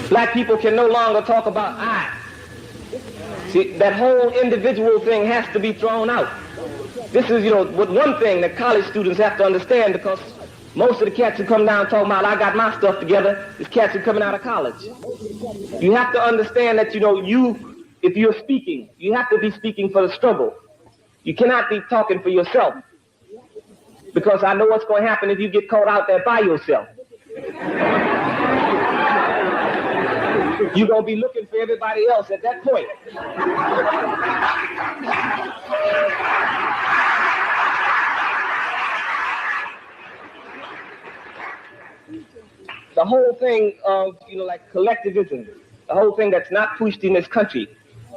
Black people can no longer talk about I. See, that whole individual thing has to be thrown out. This is, one thing that college students have to understand, because most of the cats who come down talking about, I got my stuff together, is cats who are coming out of college. You have to understand that, if you're speaking, you have to be speaking for the struggle. You cannot be talking for yourself, because I know what's going to happen if you get caught out there by yourself. You're going to be looking for everybody else at that point. The whole thing of, like collectivism, the whole thing that's not pushed in this country.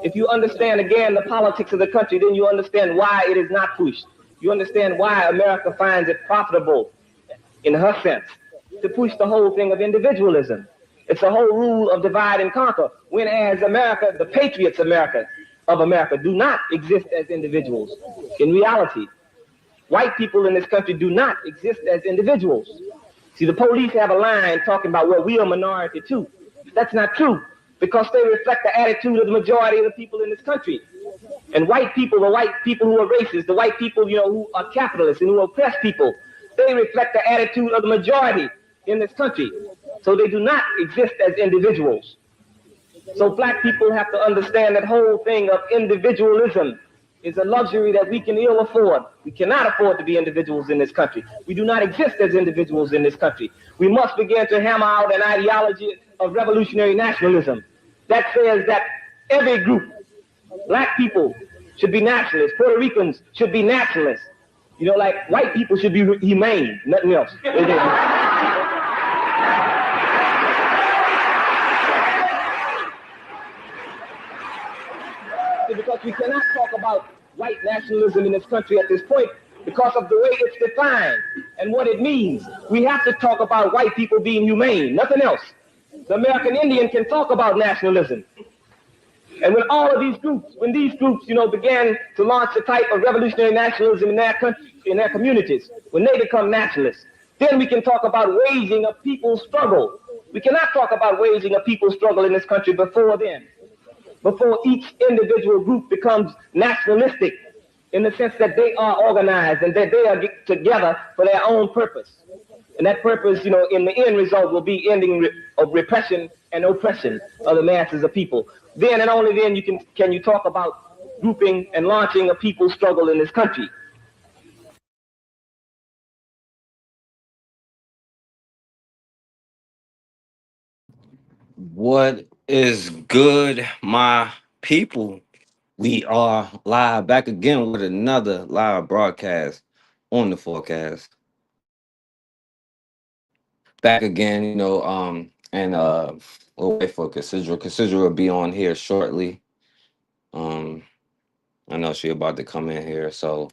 If you understand, again, the politics of the country, then you understand why it is not pushed. You understand why America finds it profitable, in her sense, to push the whole thing of individualism. It's a whole rule of divide and conquer, when as America, the patriots of America do not exist as individuals. In reality, white people in this country do not exist as individuals. See, the police have a line talking about, well, we are a minority too. That's not true, because they reflect the attitude of the majority of the people in this country. And white people, the white people who are racist, the white people, who are capitalists and who oppress people, they reflect the attitude of the majority in this country. So they do not exist as individuals. So black people have to understand that whole thing of individualism is a luxury that we can ill afford. We cannot afford to be individuals in this country. We do not exist as individuals in this country. We must begin to hammer out an ideology of revolutionary nationalism that says that every group, black people should be nationalists, Puerto Ricans should be nationalists. Like white people should be humane, nothing else. Because we cannot talk about white nationalism in this country at this point because of the way it's defined and what it means. We have to talk about white people being humane, nothing else. The American Indian can talk about nationalism. And when all of these groups, began to launch the type of revolutionary nationalism in their country, in their communities, when they become nationalists, then we can talk about waging a people's struggle. We cannot talk about waging a people's struggle in this country before then. Before each individual group becomes nationalistic in the sense that they are organized and that they are together for their own purpose. And that purpose, in the end result will be ending of repression and oppression of the masses of people. Then and only then can you talk about grouping and launching a people's struggle in this country. What is good, my people? We are live back again with another live broadcast on the forecast. Back again, and we'll wait for Cassidra. Cassidra will be on here shortly. Um, I know she about to come in here, so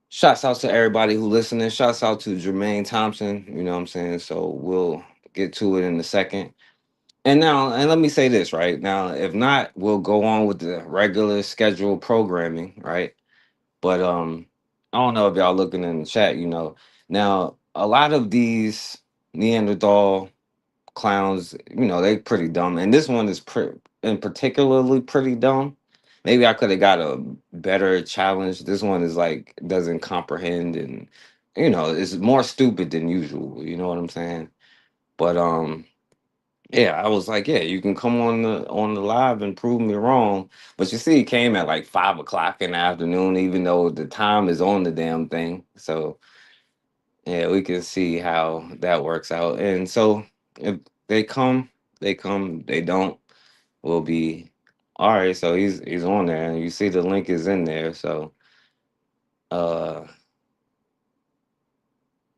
shouts out to everybody who listening. Shouts out to Jermaine Thompson. You know what I'm saying? So we'll get to it in a second. And now, and let me say this right now, if not, we'll go on with the regular scheduled programming, right? But I don't know if y'all looking in the chat, Now, a lot of these Neanderthal clowns, they pretty dumb. And this one is in particularly pretty dumb. Maybe I could have got a better challenge. This one is like doesn't comprehend and it's more stupid than usual. You know what I'm saying? But yeah, I was like, yeah, you can come on the live and prove me wrong. But you see, it came at like 5 o'clock in the afternoon, even though the time is on the damn thing. So yeah, we can see how that works out. And so if they come, they come. They don't, we'll be all right. So he's on there, and you see the link is in there. So uh,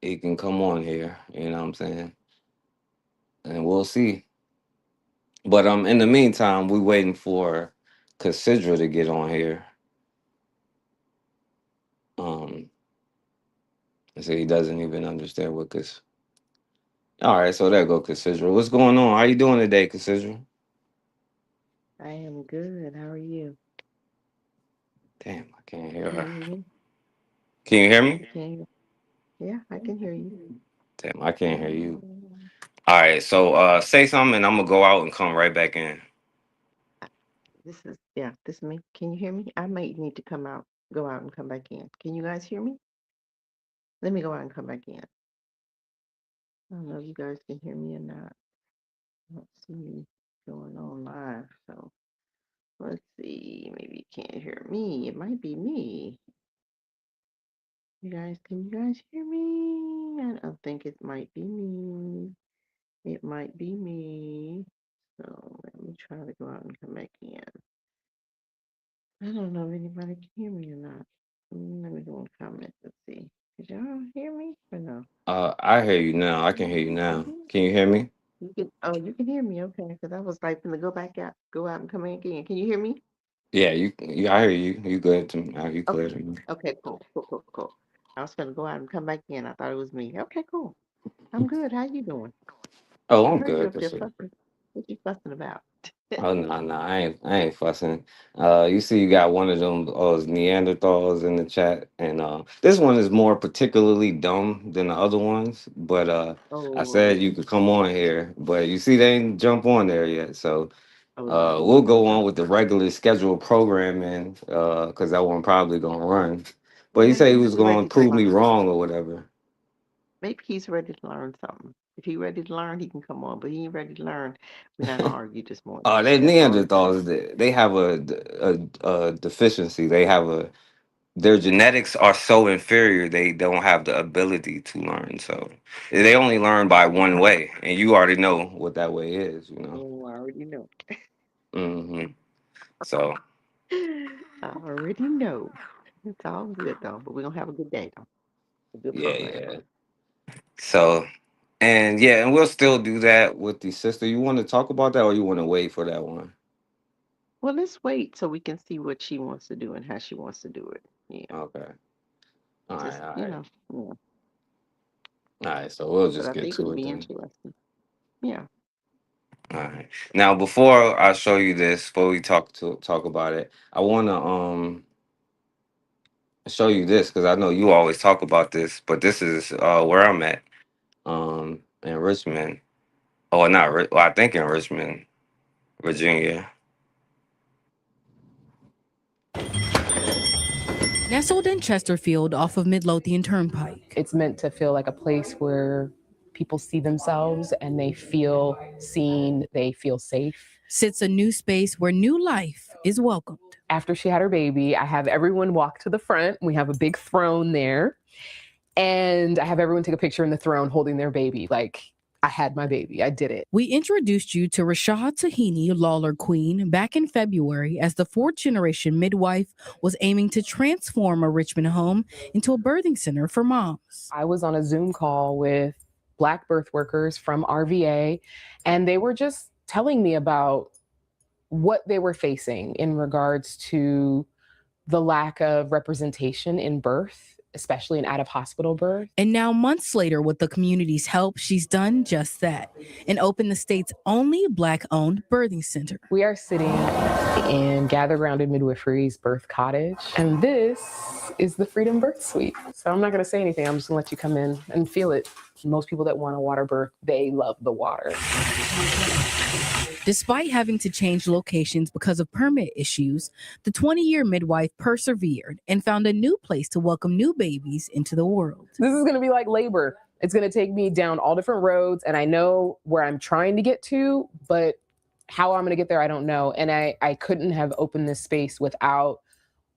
he can come on here. You know what I'm saying? And we'll see. But in the meantime, we waiting for Cassidra to get on here. Um, so he doesn't even understand what this. All right, so there go Cassidra. What's going on? How you doing today, Cassidra? I am good. How are you? Damn, I can't hear Can her. you hear me? Can you hear me? Can you? Yeah, I can hear you. Damn, I can't hear you. All right, so say something, and I'm gonna go out and come right back in. This is, yeah, this is me. Can you hear me? I might need to go out and come back in. Can you guys hear me? Let me go out and come back in. I don't know if you guys can hear me or not. I don't see me going on live. So let's see. Maybe you can't hear me. It might be me. Can you guys hear me? I don't think it might be me. It might be me. So let me try to go out and come back in. I don't know if anybody can hear me or not. Let me go and comment. Let's see. Did y'all hear me or no? I hear you now. I can hear you now. Can you hear me? You can. Oh, you can hear me. Okay, because I was like, gonna go out and come back in. Can you hear me? Yeah, I hear you. You good to me? You clear Okay. to me? Okay. Cool. I was gonna go out and come back in. I thought it was me. Okay. Cool. I'm good. How you doing? Oh, I I'm heard you good. up there fussing. What you fussing about? Oh no, no, I ain't fussing. You see, you got one of them Neanderthals in the chat, and this one is more particularly dumb than the other ones. But I Oh. said you could come on here, but you see, they ain't jump on there yet. So Oh yeah. we'll They go jump on with the on. regular scheduled programming, because that one probably gonna run. But Well, he said maybe he he's was gonna ready to prove me learn. wrong or whatever. Maybe he's ready to learn something. If he's ready to learn, he can come on. But he ain't ready to learn. We're not gonna argue this morning. They That's all I'm saying. Neanderthals. They have a deficiency. Their genetics are so inferior. They don't have the ability to learn. So they only learn by one way, and you already know what that way is. Oh, I already know. Hmm. So I already know. It's all good though. But we're gonna have a good day though. A good yeah, program. yeah. So and yeah, and we'll still do that with the sister. You want to talk about that, or you want to wait for that one? Well, let's wait so we can see what she wants to do and how she wants to do it. Yeah. Okay. All right. Just, All you right. know, yeah. All right. So we'll But just I get think to it'll it be then. interesting. Yeah. All right. Now, before I show you this, before we talk about it, I want to show you this because I know you always talk about this, but this is where I'm at in Richmond. Oh, not well, I think in Richmond, Virginia. Nestled in Chesterfield off of Midlothian Turnpike. It's meant to feel like a place where people see themselves and they feel seen, they feel safe. Sits a new space where new life is welcomed. After she had her baby, I have everyone walk to the front. We have a big throne there. And I have everyone take a picture in the throne holding their baby. Like, I had my baby. I did it. We introduced you to Rashad Tahini, Lawler Queen, back in February as the fourth generation midwife was aiming to transform a Richmond home into a birthing center for moms. I was on a Zoom call with Black birth workers from RVA, and they were just telling me about what they were facing in regards to the lack of representation in birth, especially in out-of-hospital birth. And now, months later, with the community's help, she's done just that and opened the state's only Black-owned birthing center. We are sitting in Gather Grounded Midwifery's birth cottage, and this is the Freedom Birth Suite. So I'm not going to say anything. I'm just going to let you come in and feel it. Most people that want a water birth, they love the water. Despite having to change locations because of permit issues, the 20-year midwife persevered and found a new place to welcome new babies into the world. This is going to be like labor. It's going to take me down all different roads, and I know where I'm trying to get to, but how I'm going to get there, I don't know. And I couldn't have opened this space without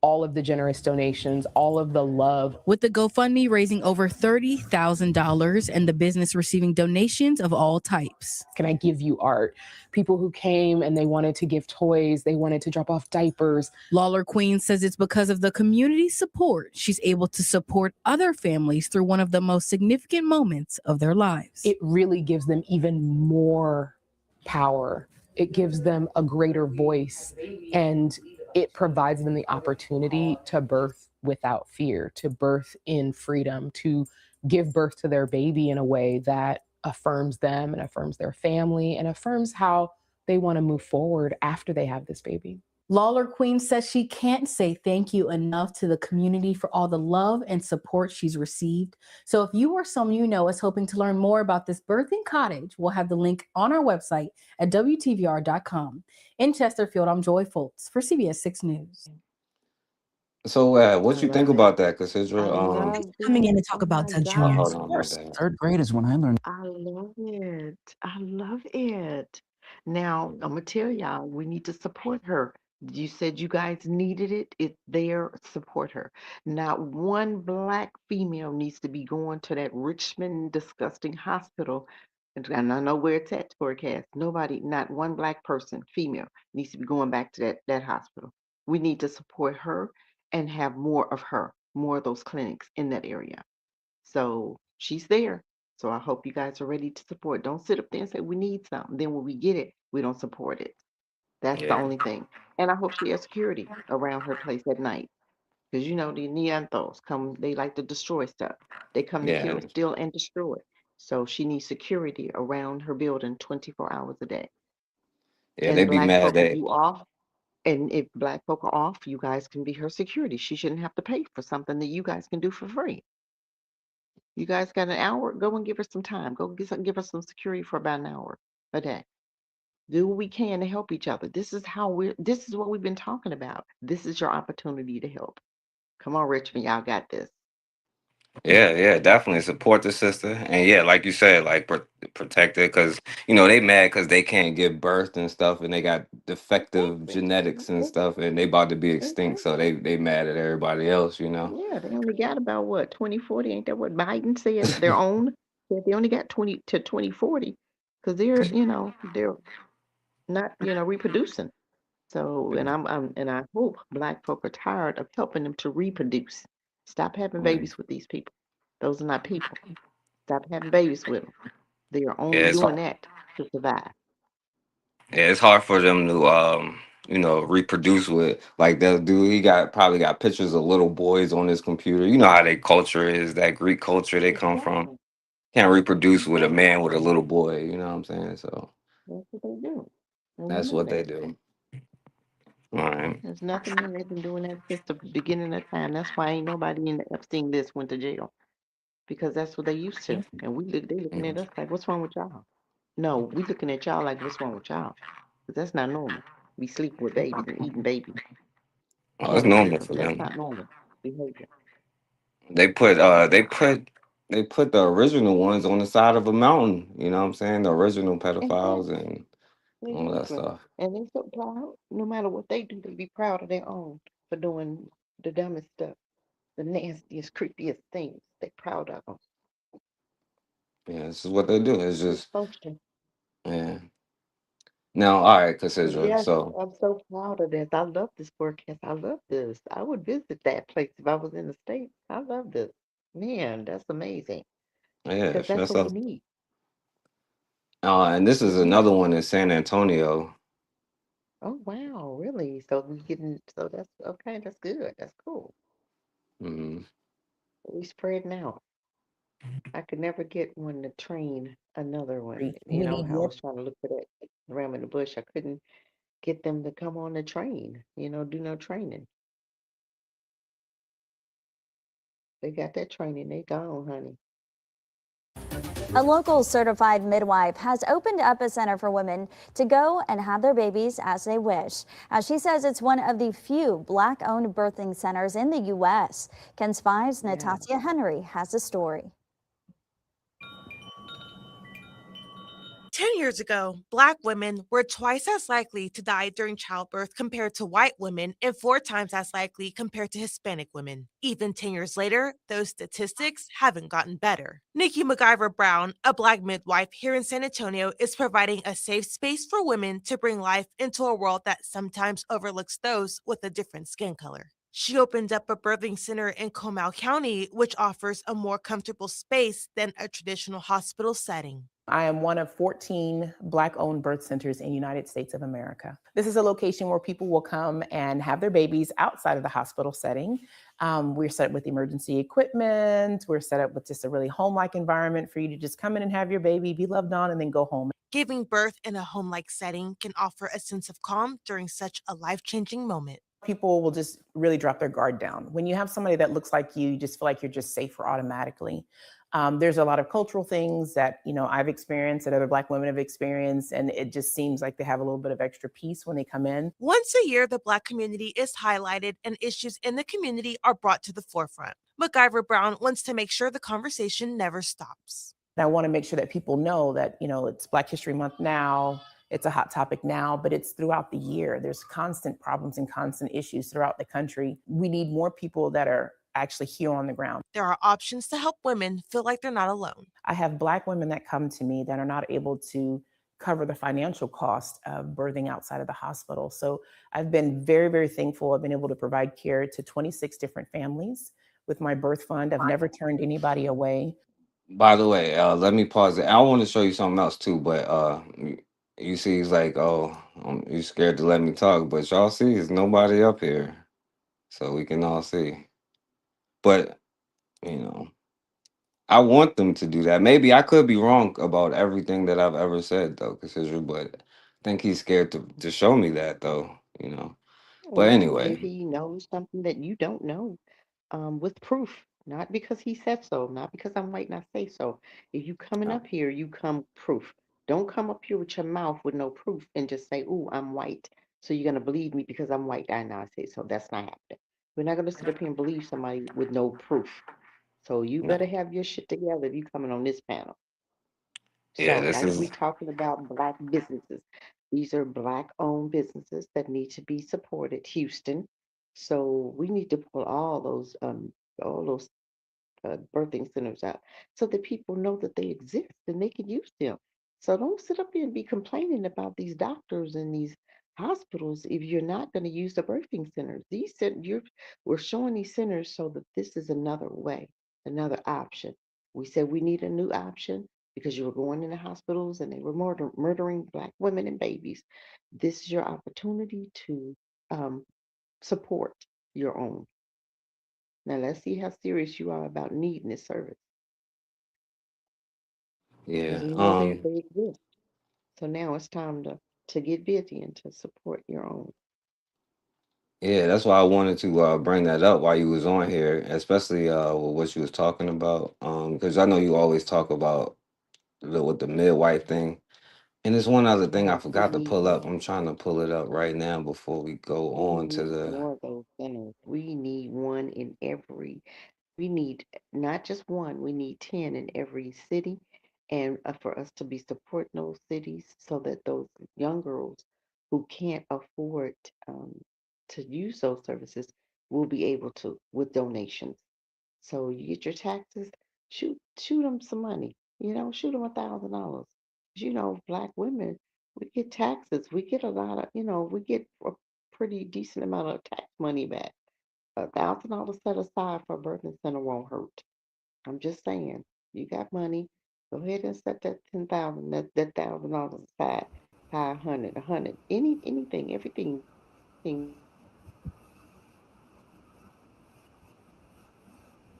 all of the generous donations, all of the love. With the GoFundMe raising over $30,000 and the business receiving donations of all types. Can I give you art? People who came and they wanted to give toys, they wanted to drop off diapers. Lawler Queen says it's because of the community's support she's able to support other families through one of the most significant moments of their lives. It really gives them even more power. It gives them a greater voice, and it provides them the opportunity to birth without fear, to birth in freedom, to give birth to their baby in a way that affirms them and affirms their family and affirms how they want to move forward after they have this baby. Lawler Queen says she can't say thank you enough to the community for all the love and support she's received. So if you or someone you know is hoping to learn more about this birthing cottage, we'll have the link on our website at WTVR.com. In Chesterfield, I'm Joy Foltz for CBS 6 News. So what I you think love it. about that, I Cassidra? love Coming in it. to talk Oh about my the Oh, God. hold juniors. on, my First, bad. third grade is when I learned. I love it. I love it. Now, I'm going to tell y'all, we need to support her. You said you guys needed it. It's there. Support her. Not one Black female needs to be going to that Richmond disgusting hospital. And I know where it's at, forecast. Nobody, not one Black person, female, needs to be going back to that hospital. We need to support her and have more of her, more of those clinics in that area. So she's there. So I hope you guys are ready to support. Don't sit up there and say we need something. Then when we get it, we don't support it. That's the Yeah, only thing. And I hope she has security around her place at night. Because you know the Neanderthals come, they like to destroy stuff. They come to yeah, kill, steal, and destroy. So she needs security around her building 24 hours a day. yeah. They And be Black mad folk, if that you off, and if Black folk are off, you guys can be her security. She shouldn't have to pay for something that you guys can do for free. You guys got an hour? Go and give her some time. Go give her some security for about an hour a day. Do what we can to help each other. This is what we've been talking about. This is your opportunity to help. Come on, Richmond, y'all got this. yeah, definitely support the sister, and yeah, like you said, like protect it, because they mad because they can't give birth and stuff, and they got defective Exactly. genetics and stuff, and they about to be extinct, so Exactly. they mad at everybody else. Yeah, they only got about what, 2040? Ain't that what Biden said? Their own? Said they only got 20 to 2040 because they're not, reproducing. So, and I hope Black folk are tired of helping them to reproduce. Stop having Mm. babies with these people. Those are not people. Stop having babies with them. They are Yeah, only doing that to survive. it's hard for them to reproduce with, like, that dude. He probably got pictures of little boys on his computer. You know how their culture is, that Greek culture they come from. Exactly. Can't reproduce with a Exactly. man with a little boy. You know what I'm saying? So That's what they do. And you that's know what they that. do. All right. There's nothing new. They've been doing that since the beginning of time. That's why ain't nobody in the Epstein list went to jail because that's what they used to. And they looking at Mhm. us like, what's wrong with y'all? No, we looking at y'all like, what's wrong with y'all? Because that's not normal. Be sleeping with babies and eating babies, Oh, it's handling normal them. for That's them. not normal behavior. They put the original ones on the side of a mountain. You know what I'm saying? The original pedophiles Exactly. and all that Exactly. stuff. And they so proud. No matter what they do, they be proud of their own for doing the dumbest stuff, the nastiest, creepiest things. They proud of them. Yeah, this is what they do. It's just Dysfunction. yeah. Now, all right, But Cassandra. yes, So I'm so proud of this. I love this forecast. I love this. I would visit that place if I was in the States. I love this. Man, that's amazing. yeah, Because that's that's what we up. need. And this is We need another that. one in San Antonio. Oh wow, really? So that's okay, that's good. That's cool. Hmm. We spreading out. I could never get one to train another one. We need I more. was trying to look for that ram in the bush. I couldn't get them to come on the train, do no training. They got that training, they gone, honey. A local certified midwife has opened up a center for women to go and have their babies as they wish. As she says, it's one of the few Black-owned birthing centers in the U.S. Ken Spies' Yeah. Natasha Henry has a story. 10 years ago, Black women were twice as likely to die during childbirth compared to white women and 4 times as likely compared to Hispanic women. Even 10 years later, those statistics haven't gotten better. Nikki MacGyver Brown, a Black midwife here in San Antonio, is providing a safe space for women to bring life into a world that sometimes overlooks those with a different skin color. She opened up a birthing center in Comal County, which offers a more comfortable space than a traditional hospital setting. I am one of 14 Black-owned birth centers in the United States of America. This is a location where people will come and have their babies outside of the hospital setting. We're set up with emergency equipment. We're set up with just a really home-like environment for you to just come in and have your baby, be loved on, and then go home. Giving birth in a home like setting can offer a sense of calm during such a life changing moment. People will just really drop their guard down. When you have somebody that looks like you just feel like you're just safer automatically. There's a lot of cultural things that, I've experienced, that other Black women have experienced, and it just seems like they have a little bit of extra peace when they come in. Once a year, the Black community is highlighted and issues in the community are brought to the forefront. MacGyver Brown wants to make sure the conversation never stops. And I want to make sure that people know that, it's Black History Month now. It's a hot topic now, but it's throughout the year. There's constant problems and constant issues throughout the country. We need more people that are actually here on the ground. There are options to help women feel like they're not alone. I have Black women that come to me that are not able to cover the financial cost of birthing outside of the hospital. So I've been very, very thankful. I've been able to provide care to 26 different families with my birth fund. I've never turned anybody away. By the way, let me pause it. I want to show you something else too, but you see, he's like, "Oh, you scared to let me talk," but y'all see, there's nobody up here, so we can all see. But I want them to do that. Maybe I could be wrong about everything that I've ever said, though, Cassidra, but I think he's scared to show me that, though. But Well, anyway, maybe he knows something that you don't know, with proof, not because he said so, not because I might not say so. If you coming uh, up here, you come proof. Don't come up here with your mouth with no proof and just say, "Ooh, I'm white." So you're gonna believe me because I'm white. I know I say so. That's not happening. We're not gonna sit up here and believe somebody with no proof. So you no. better have your shit together if you coming on this panel. Yeah, So this now that we're is talking about Black businesses, these are Black owned businesses that need to be supported, Houston. So we need to pull all those birthing centers out so that people know that they exist and they can use them. So don't sit up here and be complaining about these doctors and these hospitals if you're not going to use the birthing centers. We're showing these centers so that this is another way, another option. We said we need a new option because you were going into hospitals and they were murdering Black women and babies. This is your opportunity to um, support your own. Now let's see how serious you are about needing this service because yeah. we know they exist. So now it's time to get busy and to support your own. Yeah, that's why I wanted to bring that up while you was on here, especially with what you was talking about. Because I know you always talk about with the midwife thing. And there's one other thing I Yes, we forgot to need pull up. more. I'm trying to pull it up right now before we go We on to need the. more of those centers. We need one in every. We need not just one. We need 10 in every city, and for us to be supporting those cities so that those young girls who can't afford to use those services will be able to with donations. So you get your taxes, shoot them some money. Shoot them $1,000. Black women, we get taxes. We get a lot of, we get a pretty decent amount of tax money back. $1,000 set aside for a birthing center won't hurt. I'm just saying, you got money, go ahead and set that 10,000, that $1,000 aside, 500, 100, anything, everything.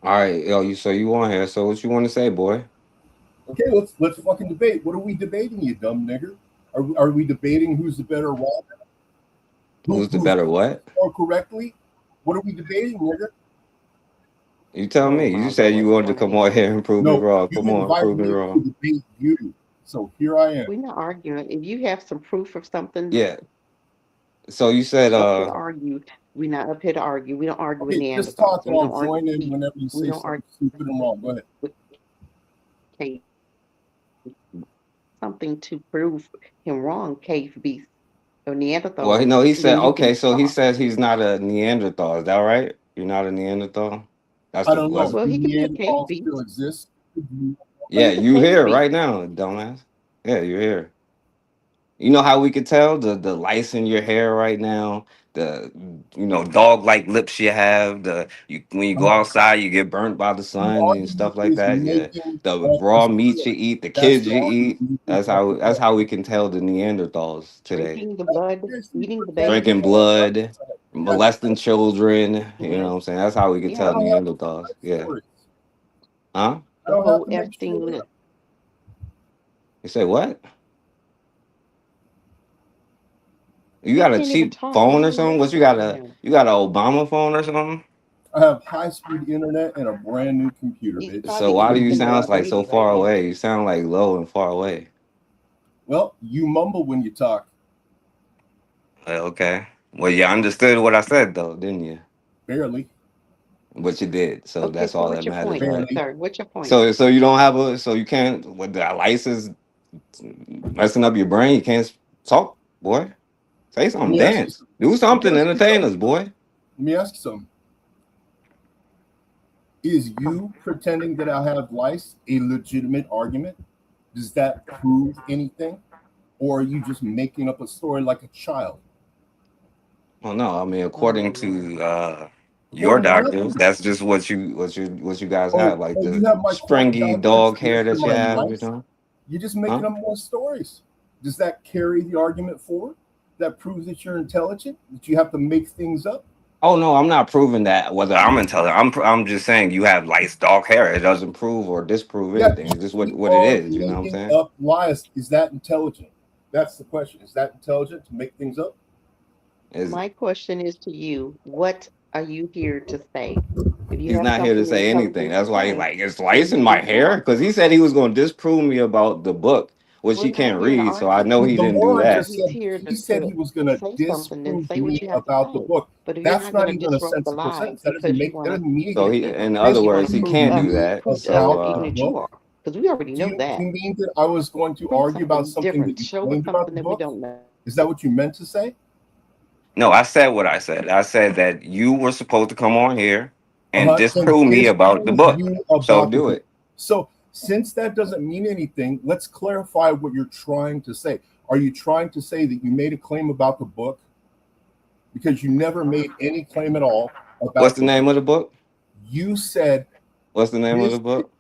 All right, yo, so you on here? So what you want to say, boy? Okay, let's fucking debate. What are we debating, you dumb nigger? Are we debating who's the better rapper? Who's the Who's better what? more correctly? What are we debating, nigger? You tell Oh me. You my said Lord, you we're wanted to gonna come have on here and prove me No, wrong. Come you on, invited prove me me to wrong. debate you. So here I am. we're not arguing. If you have some proof of something, Yeah. So you we're said not up here to argue. We're not up here to argue. We don't argue with Okay, just Neanderthals. talk and We I'll don't argue join with in people. whenever you We say don't something argue stupid and wrong. Go ahead. with Cave. Something to prove him wrong, Cave Beast or well, Neanderthal. no, he said Then you okay. can So he talk. says he's not a Neanderthal. Is that right? You're not a Neanderthal. That's I the don't know. was. Well, Do he could be a cave Neanderthals still beast. exist? Well, Yeah, he's a you cave here beast. right now, dumbass. Yeah, you're here. You know how we could tell the lice in your hair right now, the dog like lips you have, when you go No. outside you get burnt by the The sun and stuff argument like is that. Yeah, making the raw us meat clear. you eat, the That's kids the you argument. eat. That's how we can tell the Neanderthals today. Drinking the blood, Seriously, eating for the 10 babies. Drinking minutes, blood, that's molesting children. You know Yes, what I'm saying? That's how we can I tell yeah, don't have to make Neanderthals. shit Yeah. stories. Huh? I the don't have whole to make Epstein shit list. up. You say what? You He got a can't even cheap talk. What phone are or you something? What whispering to you him? got an Obama phone or something? I have high-speed internet and a brand new computer, He's bitch. So probably why What do do you you listening need? to sound like so Brady right far now. away? You sound like low and far away. Well, you mumble when you talk. Okay. Well, you understood what I said though, didn't you? Barely. But you did. So Okay, that's so all that what's your matters, point, right? Barely. sir? What's your point? So you don't have a so you can't with the license messing up your brain. You can't talk, boy. Say Let something, me ask you dance, something. do Let me something, ask you entertain something. us, boy. Let me ask you something. Is you pretending that I have lice a legitimate argument? Does that prove anything? Or are you just making up a story like a child? Well, no, I mean Oh according Lord. to your According to what? doctors, that's just what you guys have, like Oh, you the have my court stringy documents dog hair listed that you my have, life. You're just huh? making up more stories. Does that carry the argument forward? That proves that you're intelligent, that you have to make things up? Oh no, I'm not proving that whether I'm intelligent. I'm just saying you have lice, dark hair. It doesn't prove or disprove Yeah, anything. It's just you what it are is. You know what I'm making saying? up lies. Is that intelligent? That's the question. Is that intelligent to make things up? Is My question is to you, what are you here to say? If you he's have not here to something say anything. intelligent to That's why he's say, like, it's then lice in you my can hair talk. because he said he was going to disprove me about the book, which We're he not can't here to read. So I argue. know he The didn't do moron that. just He's said here he said he was going to to say something and disprove say what me you have to about the say. book. But if you're That's not going not to even a disrupt the sensible live sentence. That because you that want doesn't mean So anything. he, in to, other you want words, to he Disprove prove to can't us do me that. how So about the ignorant you book. are, because we already know Do that. you mean that I was going to Prove argue about something something that different. you Show us claimed about something the that we book? don't know. Is that what you meant to say? no, I said what I said. I said that you were supposed to come on here and And disprove me about the disprove book. you So about the do book. it. So since that doesn't mean anything, let's clarify what you're trying to say. Are you trying to say that you made a claim about the book? Because you never made any claim at all What's about the the name book. of the book? You said What's the name of this the book?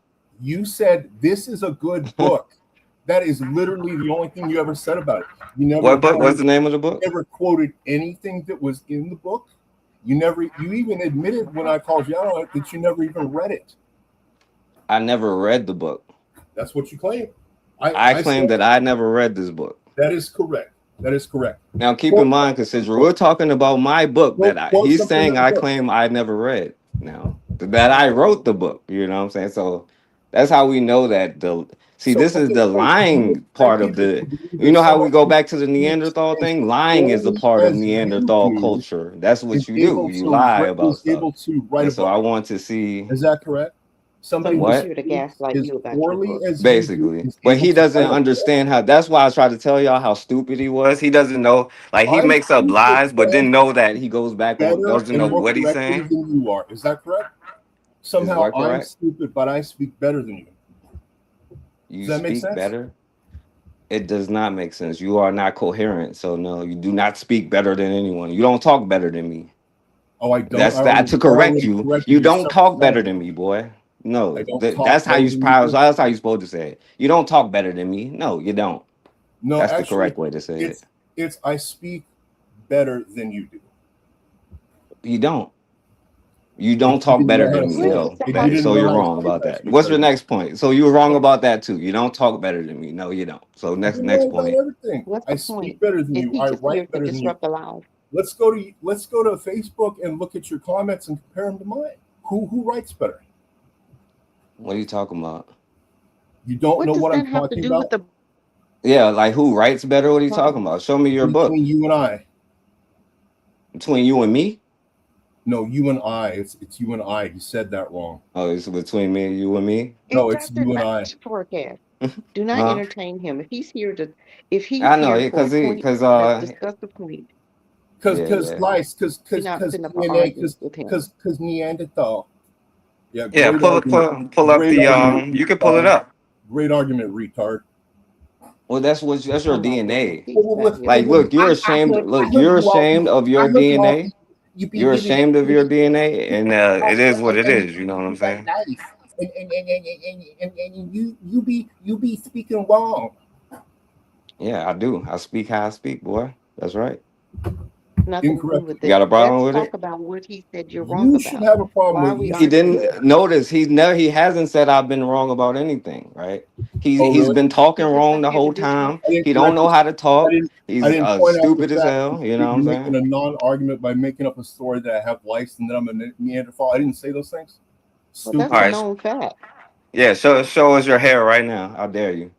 you said this is a good book. That is literally the only thing you ever said about it. You never What book? What's quoted, the name of the book? never quoted anything that was in the book. You even admitted when I called you out on it that you never even read it. I never read the book. That's what you claim. I I said claim that I never read this book. that is correct. That is correct. Now keep in Quote, mind, Cassidra, we're talking about my book that quote he's something in saying the I book. claim I never read. Now that I wrote the book, you know what I'm saying? So that's how we know that So this is okay, the so you lying expect part of people to the, believe you that know how someone we go who back to the speaks Neanderthal as thing? Lying is a poorly part of as you Neanderthal do culture. That's is what you do. able You to lie about stuff. write And a so I book? want to see Is that correct? So Somebody who he's what? here to speaks gaslight as you about your poorly book. as you do Basically, is but able he to doesn't write a book? understand how. That's why I tried to tell y'all how stupid he was. He doesn't know, like he I makes up speak as lies, but fast, didn't know that he goes back on. better, Doesn't know and more what he's correctly saying. than you are. Is that correct? Is Somehow what I'm correct? stupid, but I speak better than you. Does You that make speak sense? better. It does not make sense. You are not coherent. So no, you do not speak better than anyone. You don't talk better than me. Oh, I don't. That's that to I correct already you. corrected You you don't several talk better times. than me, boy. I No, don't talk that's how better you than you probably. do. That's how you supposed to say it. You don't talk better than me. No, you don't. No, That's the actually, correct way to say it. it's I speak better than you do. You don't. You If don't you talk didn't know better how than to me. say Where it, does No, that if you have to didn't so know you're do how to with wrong say it, about I that. speak What's better your than you. next point? So you were wrong about that too. You don't talk better than me. No, you don't. So I've been next wrong about point. everything. what's I the speak point? better than Is you. he I just here write to better than you. disrupt the live? Let's go to Facebook and look at your comments and compare them to mine. Who writes better? What are you talking about? You don't What know does what I'm that have to talking do with about? the Yeah, like who writes better? What are you talking problem? about? Show me your book. Between you and I. Between you and me? No, you and I. It's you and I. You said that wrong. Oh, it's between me and you and me? No, It's it's after you and I. action forecast. Do not Huh? entertain him. If he's I know, here yeah, for a point, let's yeah, discuss the point. Because yeah. lice, You're not because putting up an DNA, argument with him. because Neanderthal. Yeah, Yeah, great argument. pull up Great the argument, you can pull it retard. up. Great argument, retard. Well, that's your I'm not with him. DNA. He's not here Like, for me. look, you're ashamed. I Look, heard you're you all. ashamed of I your heard you all. DNA. You be You're giving ashamed of your DNA, and it is what it is. You know what I'm saying? life, and you be speaking wrong. Yeah, I do. I speak how I speak, boy. That's right. Nothing wrong Incorrect. with You it. got a problem Let's with talk it? about what he said you're wrong You should about. have a problem Why are with it. we You He should arguing? didn't notice. He hasn't said I've been wrong about anything, right? Oh, He's really? been talking He's just wrong an the whole individual. time. I didn't He don't correct know you. how to talk. I He's didn't point out the stupid as fact hell. that You know you're what I'm making saying? a non-argument by making up a story that I have lice and that I'm a Neanderthal. I didn't say those things. Well, that's All a Stupid. right, known fact. yeah. Show us your hair right now. I dare you.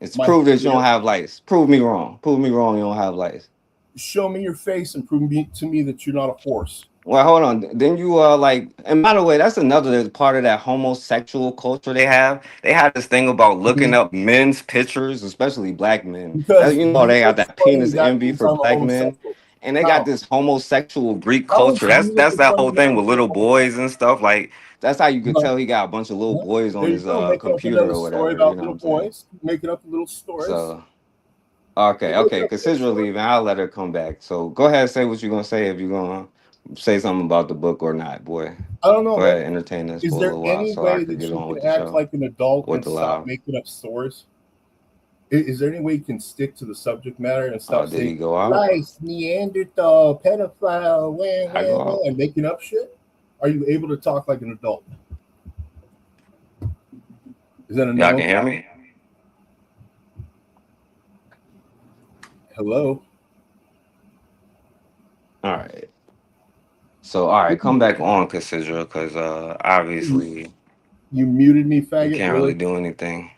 It's My prove that you hair. don't have lice. Prove me wrong. Prove me wrong. You don't have lice. Show me your face and prove to me that you're not a horse. Well, hold on. Then you like, and by the way, that's another part of that homosexual culture they have. They have this thing about looking Mhm. up men's pictures, especially black men. That Because you know you they got that explain penis that envy means for I'm a black men, homosexual. and they got How? this homosexual Greek How is culture. you That's that whole explaining thing that with means little I'm a boys and stuff. Like that's how you could homosexual? tell he got a bunch of little Well, boys on there you his go. Making up computer another or story whatever. You about know what little I'm saying? boys. Making up little stories. So okay, Making okay. up little Cassidra stories. leaving. I'll let her come back. So go ahead, say what you're gonna say if you're gonna say something about the book or not, boy. I don't know, Go man. ahead, entertain us Is for a there little while any so I way could that get you on can with the act show like an adult with and the stop live. making up stories? Is there any way you can stick to the subject matter and Oh, stop did he saying go out? lice, Neanderthal, pedophile, I go out. and making up shit? Are you able to talk like an adult? Is that a Y'all no? can hear me? Hello? All right. So all right, come back on, Cassidra, because obviously You muted me, you faggot, can't really really? do anything.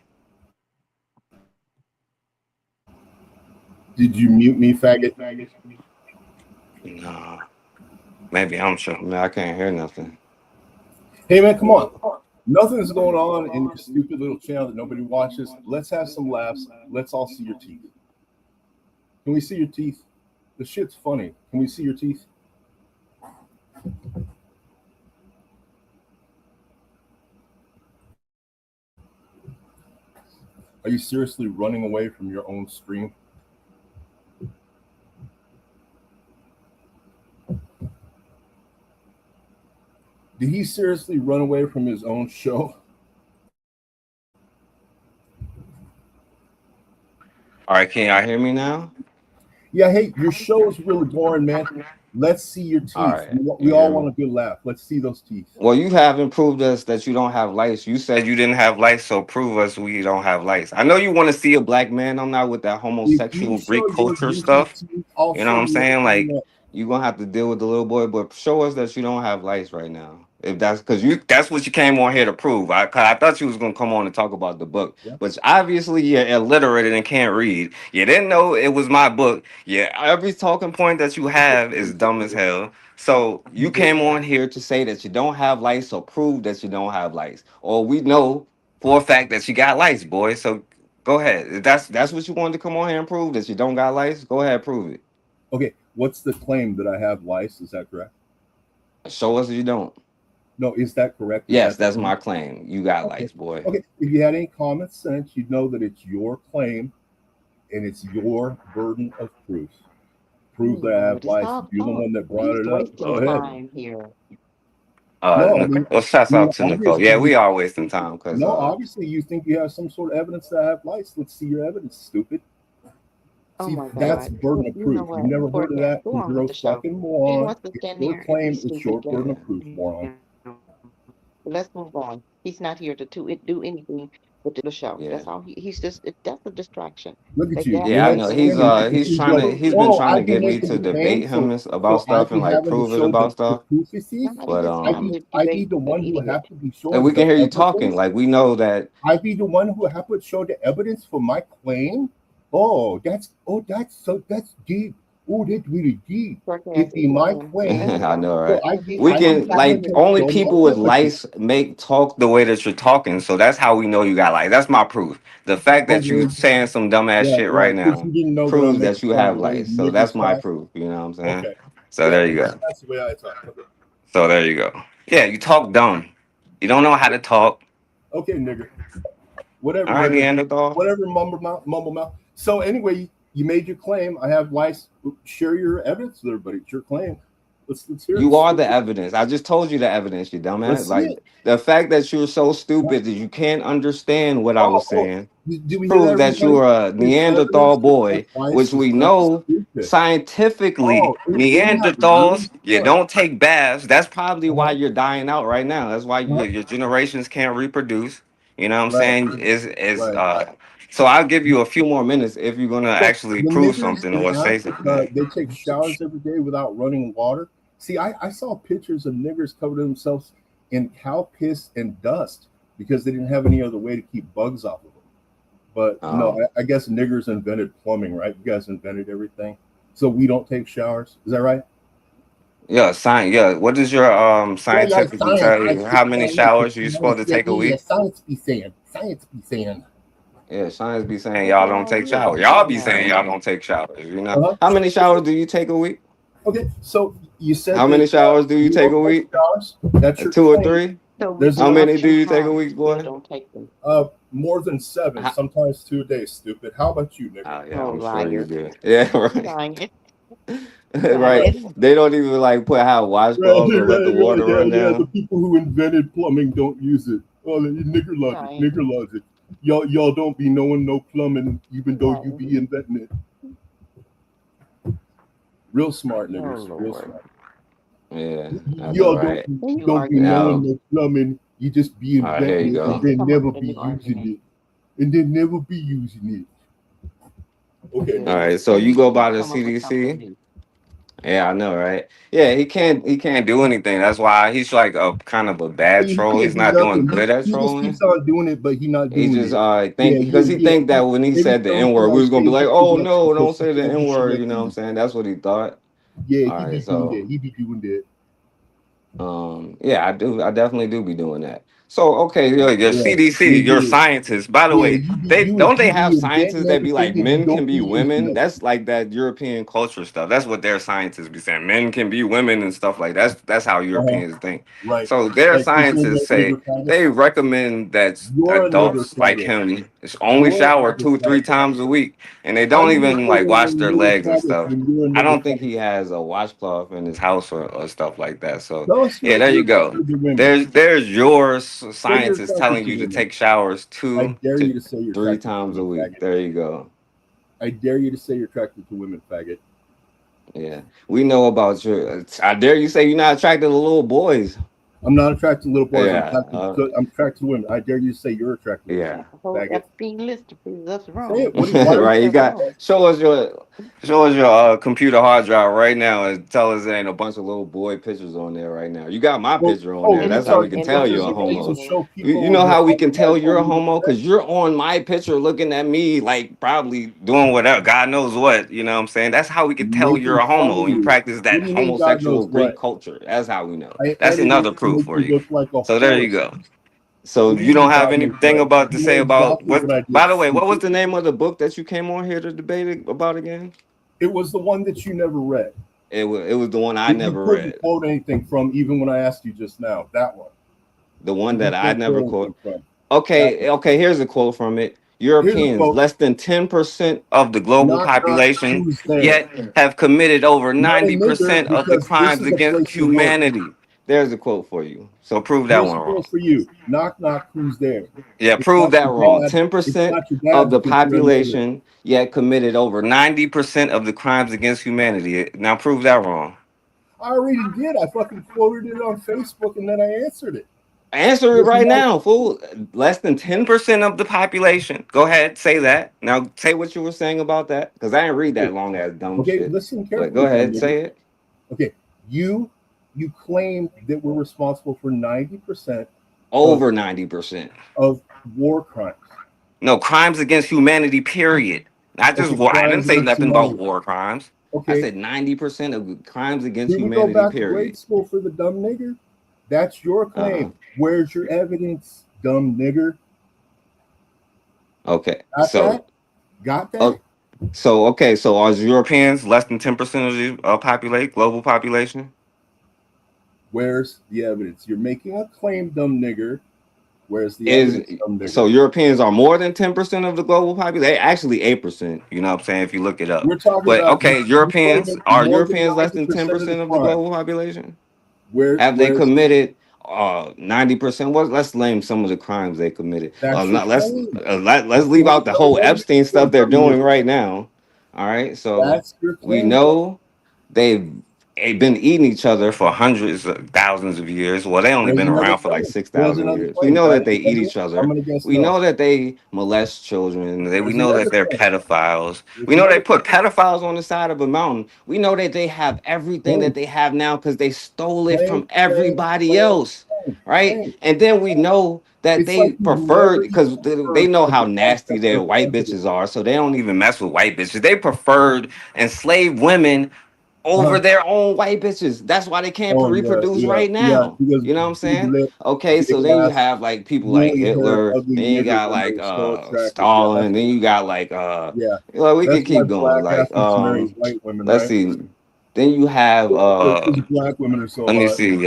Did you mute me, faggot? No. Maybe I'm sure. Man, I can't hear nothing. Hey, man, come on. Nothing's going on in your stupid little channel that nobody watches. Let's have some laughs. Let's all see your teeth. Can we see your teeth? The shit's funny. Can we see your teeth? Are you seriously running away from your own stream? Did he seriously run away from his own show? All right, can y'all hear me now? Yeah, hey, your show is really boring, man. Let's see your All teeth. right. We You all hear want me? a good laugh. Let's see those teeth. Well, you haven't proved us that you don't have lice. You said you didn't have lice, so prove us we don't have lice. I know you want to see a black man. I'm not with that If you homosexual show Greek your culture goofy stuff. teeth, I'll You know show what I'm you saying? everything Like else. you're gonna have to deal with the little boy, but show us that you don't have lice right now. If that's because that's what you came on here to prove. 'Cause I thought you was gonna come on and talk about the book, Yeah. but obviously you're illiterate and can't read. You didn't know it was my book. Yeah, every talking point that you have is dumb as hell. So you came on here to say that you don't have lice, or prove that you don't have lice, or we know for a fact that you got lice, boy. So go ahead. If that's what you wanted to come on here and prove, that you don't got lice. Go ahead, prove it. Okay, what's the claim that I have lice? Is that correct? Show us that you don't. No, is that correct? Is Yes, that the that's claim? my claim. You got Okay. lice, boy. Okay. If you had any common sense, you'd know that it's your claim and it's your burden of proof. Prove that I have But it's lice. all You're the one that brought he's it up. Go wasting ahead. time here. No, I Nicole. mean, Well, shouts out to Nicole. Yeah, obviously, we are wasting time because no, obviously, you think you have some sort of evidence that I have lice. Let's see your evidence, stupid. Oh See, my that's God. burden of You know proof. You've what? never heard of Forecast, that? go on You're with a the show. fucking He moron. wants to It's stand your there and be claim. It's your stupid. burden yeah. of proof, moron. Let's move on. He's not here to do anything but do the show. Yeah. That's all. He's just that's a distraction. Look They at you. got Your Yeah, I him know. head's and He's spinning. everything. It seems like, he's been oh, trying to I'd be get me making to the claim, debate him about so I'd stuff and be like having to prove it show about the stuff. proof you see. Not But even trying to I'd be debate the an one who have idiot. to be and showing we the can hear you talking. evidence. Like we know that. I'd be the one who have to show the evidence for my claim. Oh, that's deep. Oh, that's really deep. Forecast, It be my let him claim. I go. know, So right? He's We I'd be talking can too much. having like to only show my people with evidence. lice make talk the way that you're talking. So that's how we know you got lice. That's my proof. The fact that you Okay. saying some dumbass Yeah, shit right. right Because now you didn't know that I proves make that you fun have of those lice. So nigger that's my style. proof. You know what I'm saying? Okay. So Yeah, there you go. that's the way I talk. Okay. So there you go. Yeah, you talk dumb. You don't know how to talk. Okay, nigger. Whatever, All right, nigger. Neanderthal. Whatever, mumble mouth. So anyway, you made your claim. I have lice. Share your evidence with everybody. It's your claim. Let's hear You it. are the evidence. I just told you the evidence, you dumbass. Let's see Like it. the fact that you're so stupid that you can't understand what I was Oh, saying did we hear that, proves that everybody? you're a There's Neanderthal evidence of boy, why which we society's know stupid. scientifically, It happened. Neanderthals, you What? don't take baths. That's probably why Uh-huh. you're dying out right now. That's why Uh-huh. your generations can't reproduce. You know what I'm Right. saying? Is Right. so I'll give you a few more minutes if you're gonna So actually the prove niggers something in or say something. Africa, they take showers every day without running water. See, I saw pictures of niggers covering themselves in cow piss and dust because they didn't have any other way to keep bugs off of them. But no, Oh. I guess niggers invented plumbing, right? You guys invented everything. So we don't take showers. Is that right? Yeah, science. Yeah, what does your Yeah, scientifically science. tell you? How many showers are you supposed to take a Yeah, week? science be saying. Science be saying. Yeah, science be saying y'all don't take showers. Y'all be saying y'all don't take showers. You know, Uh-huh. how many showers do you take a week? Okay, so you said How that many showers do you you take a don't take week? showers. That's your Two or claim. three? So we There's How do another. many do you take a week, we boy? don't take them. More than 7, How, sometimes 2 a day. Stupid. How about you, nigga? oh yeah, Oh, I'm sure you liar. do. Yeah, right. Lying. Right. Lying. They don't even like put hot washcloths or let the water run Yeah. The down. people who invented plumbing don't use it. Oh, nigger logic. Lying. Nigger logic. Y'all don't be knowing no plumbing, even though you Lying. be inventing it. Real smart Oh, niggers. Real Lord. smart. Yeah, I know, Y'all right? Then you don't be arguing. Now, knowing no plumbing. You just be all right, here inventing you it and go. Then then come up never with a be new using argument. it. And then never be using it. Okay, Good. All nigger. right, so Then you go you by the come up with something CDC. new. Yeah, I know, right? Yeah, he can't do anything. That's why he's like a kind of a bad He troll. can't He's do not doing nothing. good at He just trolling. keeps on doing it, but he's not He doing just it. think Yeah, because he think that when he every said the time N word, we somebody was gonna be says like, it, oh he gets no, don't because say the he N word. You know what I'm disrespected. saying? That's what he thought. Yeah, All he be right, doing that. so He be doing that. yeah, I definitely do be doing that. So okay, your Yeah, CDC, yeah, your yeah. scientists. By the Yeah, way, they don't they you have be inventing scientists that be like everything and you men can don't be be using women? nothing. That's like that European culture stuff. That's what their scientists be saying. Men can be women and stuff like that. That's how Uh-huh. Europeans think. Right. So their Right. Because you're scientists a say nigger faggot. they recommend that You're a nigger adults like faggot. him is only You're a shower nigger 2-3 faggot. times a week, and they How don't you gonna even say like that wash you're a their nigger legs and faggot stuff. when you're a I nigger don't think faggot? he has a washcloth in his house or stuff like that. So Tell us yeah, there you you're go. attracted to women. There's your Say you're scientists attracted telling to you to women. take showers I 2 dare to you to say you're 3 attracted to times a women, week. faggot. There you go. I dare you to say you're attracted to women, faggot. Yeah, we know about your. I dare you say you're not attracted to little boys. I'm not attracted to little boys. Yeah, I'm attracted to women. I dare you to say you're attracted to women, yeah. Got the whole faggot. FB list to prove us Say wrong. it. Why are you Right, you Prove saying us got wrong. show us your computer hard drive right now and tell us there ain't a bunch of little boy pictures on there right now. You got my picture on there. In the That's how we picture, can talking in the tell pictures you're a in of the things to homo. beginning. show You people know that how we can tell otherwise you're a won't even homo? respect? Because you're on my picture looking at me like probably doing whatever, God knows what, you know what I'm saying? That's how we can tell you're Making a fun homo of and you you. practice What that do you mean God homosexual knows Greek what? culture. That's how we know. I That's edited another it to proof make for you you. look like a So there you horse. go. So What do you you don't mean have God knows anything what? about to You know say about exactly what? what I did, By the way, what was stupid. the name of the book that you came on here to debate about again? It was the one that you never read. It was the one I That you never couldn't read. quote anything from, even when I asked you just now. That one. The one You that I can't never quote quote. anything from. That one. Okay, here's a quote from it. Here's a Europeans, quote. less than 10% of the global Knock, knock, population, who's there? yet have committed over Not a nigger, 90% of the because this crimes is a against place for both. humanity. There's a quote for you. So prove that Here's one a wrong. quote for you. Knock, knock, who's there? Yeah, It's prove not that your wrong. dad. It's 10% not your of dad the because you're a nigger. population yet committed over 90% of the crimes against humanity. Now prove that wrong. I already did. I fucking quoted it on Facebook and then I answered it. Answer it There's right no, now, fool. Less than 10% of the population. Go ahead, say that. Now say what you were saying about that. Because I didn't read that long ass dumb okay, shit. listen But go carefully, dumb ahead, nigger. say it. Okay, you claim that we're responsible for 90% Over 90%. of war crimes. No, crimes against humanity, period. Not just Okay, war. I didn't crimes say against nothing about humanity. war crimes. I Okay, said 90% of crimes against did we go humanity, back to grade period. school for the dumb nigger? That's your Uh-huh. claim. Where's your evidence, dumb nigger? Okay. Got that? Got that? So are Europeans less than 10% of the global population? Where's the evidence? You're making a claim, dumb nigger, whereas the Is evidence come so negative. Europeans are more than 10% of the global population. They actually 8%, you know what I'm saying, if you look it up. We're talking But about okay, you say Europeans, that are more than Europeans less than 90% of the 10% of the crime. global population? Where Have they whereas committed 90%? What, let's name some of the crimes they committed. that's your Not, claim. let's leave out the whole Epstein stuff they're doing right now. All right. So That's your we claim. know they've been eating each other for hundreds of thousands of years. Well, they only There's been another around for like claim. There's 6,000 another years. We claim. know Right that they eat again? each I'm other. gonna guess We no. know that they molest children. We There's know that another they're claim. pedophiles. There's We know they another put pedophiles on the side of a mountain. We know that they have everything that claim. they have now because they stole it Claim, from claim, everybody claim, else, claim, right? claim. And then we know that It's like they you've never preferred, because even they heard know of how the nasty concept their of white evidence. bitches are, so they don't even mess with white bitches. They preferred enslaved women over Uh-huh. their own white bitches. That's why they can't Oh yeah, reproduce yeah, right yeah. now. Because You know what I'm big saying? lip, Okay, big so then you ass, have like people like woolly hair, Hitler, ugly then you nigger got women like are so attractive. Yeah, Stalin, that's then you got like yeah. you know, we That's could why keep going. black Like athletes marry white women, let's right? see. Then you have Because black women are so let me hot. see.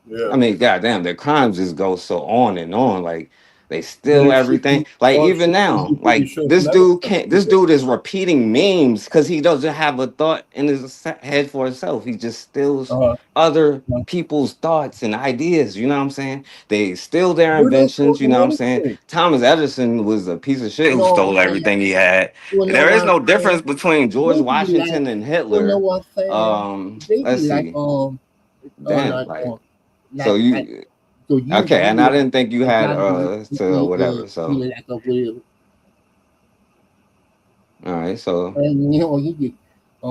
Yeah. I mean, goddamn, their crimes just go so on and on. Like they But steal everything. Like even now, if you like show this some evidence, dude can't. This dude is repeating memes because he doesn't have a thought in his head for himself. He just steals uh-huh. other Uh-huh. people's thoughts and ideas. You know what I'm saying? They steal their We're not inventions. You know what I'm talking saying? anything. Thomas Edison was a piece of shit who No, stole everything he had. you know There is what I'm no saying? difference between George They be like, Washington and you know Hitler. what I'm saying? They be Let's like, see. Damn, like, so like, you so you okay, and I will didn't think you had evaluate to whatever. feel So like a will, all right, so and you know, you get,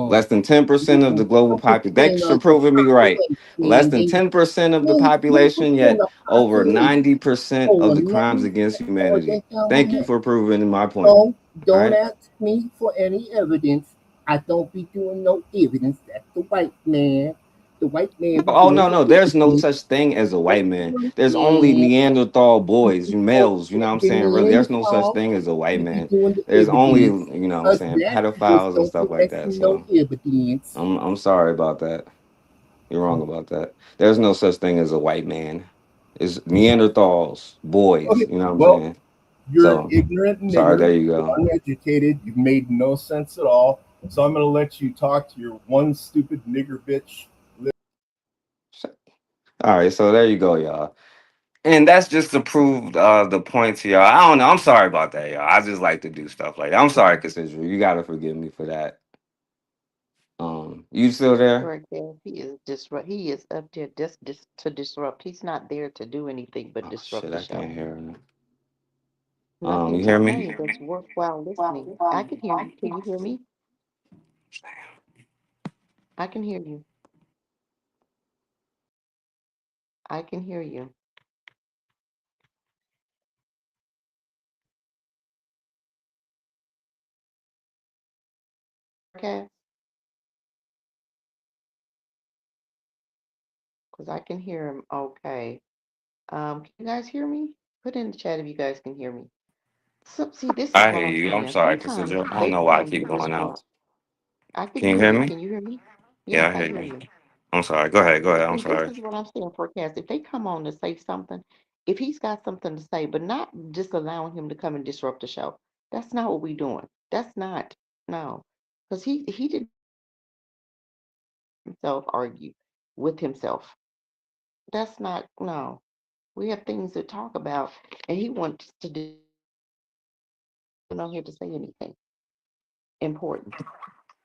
less than you 10% of the know, global some people population. saying Thanks for some proving me certain right. way, Less man, than 10% of the they just population, want yet the over population 90% over of the crimes 90% against or humanity. that kind of Thank you man. for proving my point. All Don't right. ask me for any evidence. I don't be doing no evidence. That's the white man. The white man be Oh doing no, the no, there's no evidence. such thing as a That's white the man. white There's only man. Neanderthal boys, you Oh, males, you know what I'm the saying? Really, there's no such Neanderthal, thing as a white you be man. doing the There's only, evidence. you know what I'm Us saying, black people pedophiles and don't stuff like collect that. no So evidence. I'm sorry about that. You're wrong about that. There's no such thing as a white man. It's Neanderthals, boys. Okay. You know what I'm Well, saying? you're an So ignorant sorry. nigger. There you You're go. uneducated. You've made no sense at all. So I'm gonna let you talk to your one stupid nigger bitch. All right. So there you go, y'all. And that's just to prove the point to y'all. I don't know. I'm sorry about that, y'all. I just like to do stuff like that. I'm sorry, Cassidra. You gotta forgive me for that. You still there? Right there. He is up there just to disrupt. He's not there to do anything but Oh disrupt shit, the I show. can't hear him. Nothing You to hear say me? that's worthwhile listening. I can hear you. Can you hear me? I can hear you. I can hear you. Okay, because I can hear him. Okay. Can you guys hear me? Put in the chat if you guys can hear me. So, see, this is I what hear I'm you. I'm saying. sorry, Sometimes Cassidra. I don't they know why I come keep to going out. disrupt. I can Can you hear hear you. me? Can you hear me? Yeah, Yes, I I hear hear you. you. I'm sorry. Go ahead. Go ahead. I'm See, this sorry. is what I'm saying, forecast. If they come on to say something, if he's got something to say, but not just allowing him to come and disrupt the show, that's not what we're doing. That's not, no. Because he did himself argue with himself. That's not, no. We have things to talk about, and he wants to do not here to say anything important.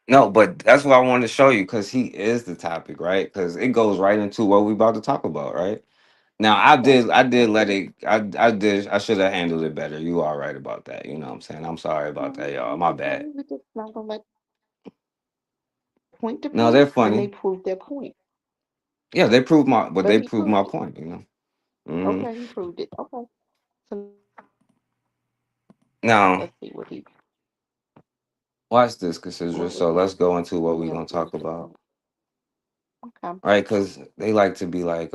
No, but that's what I wanted to show you because he is the topic, right? Because it goes right into what we about to talk about, right? Now Okay, I did let okay. it I should have handled it better. You are right about that. You know what I'm saying? I'm sorry about that, y'all. My Okay, bad. we just not gonna let point to No, they're proof, and they funny. proved their point. Yeah, But they he proved my proved it. point, you know. Hmm. Okay, he proved it. Okay, so Now, let's see what he watch this, Cassandra. what So he let's go into what what we're else gonna he was talk about. saying. Okay. Right? Because they like to be like,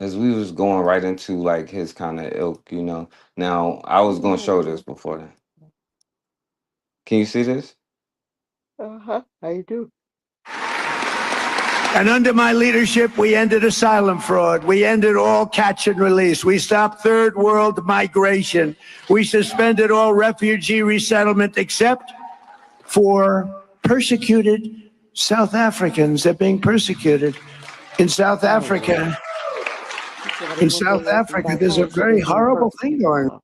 as we was going right into like his kind of ilk, you know. Now I was gonna show this before then. Can you see this? Uh-huh. I do. And under my leadership, we ended asylum fraud. We ended all catch and release. We stopped third world migration. We suspended all refugee resettlement except for persecuted South Africans. They're being persecuted. In South Africa, there's a very horrible thing going on.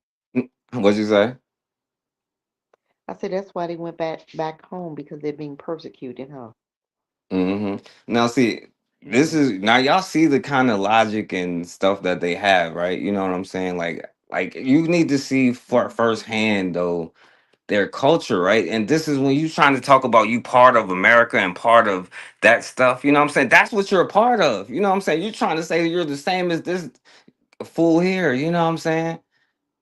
What'd you say? I said that's why they went back home, because they're being persecuted, huh? Now, see, this is now y'all see the kind of logic and stuff that they have, right? You know what I'm saying? Like you need to see for firsthand though their culture, right? And this is when you trying to talk about you part of America and part of that stuff. You know what I'm saying? That's what you're a part of. You know what I'm saying? You're trying to say you're the same as this fool here. You know what I'm saying?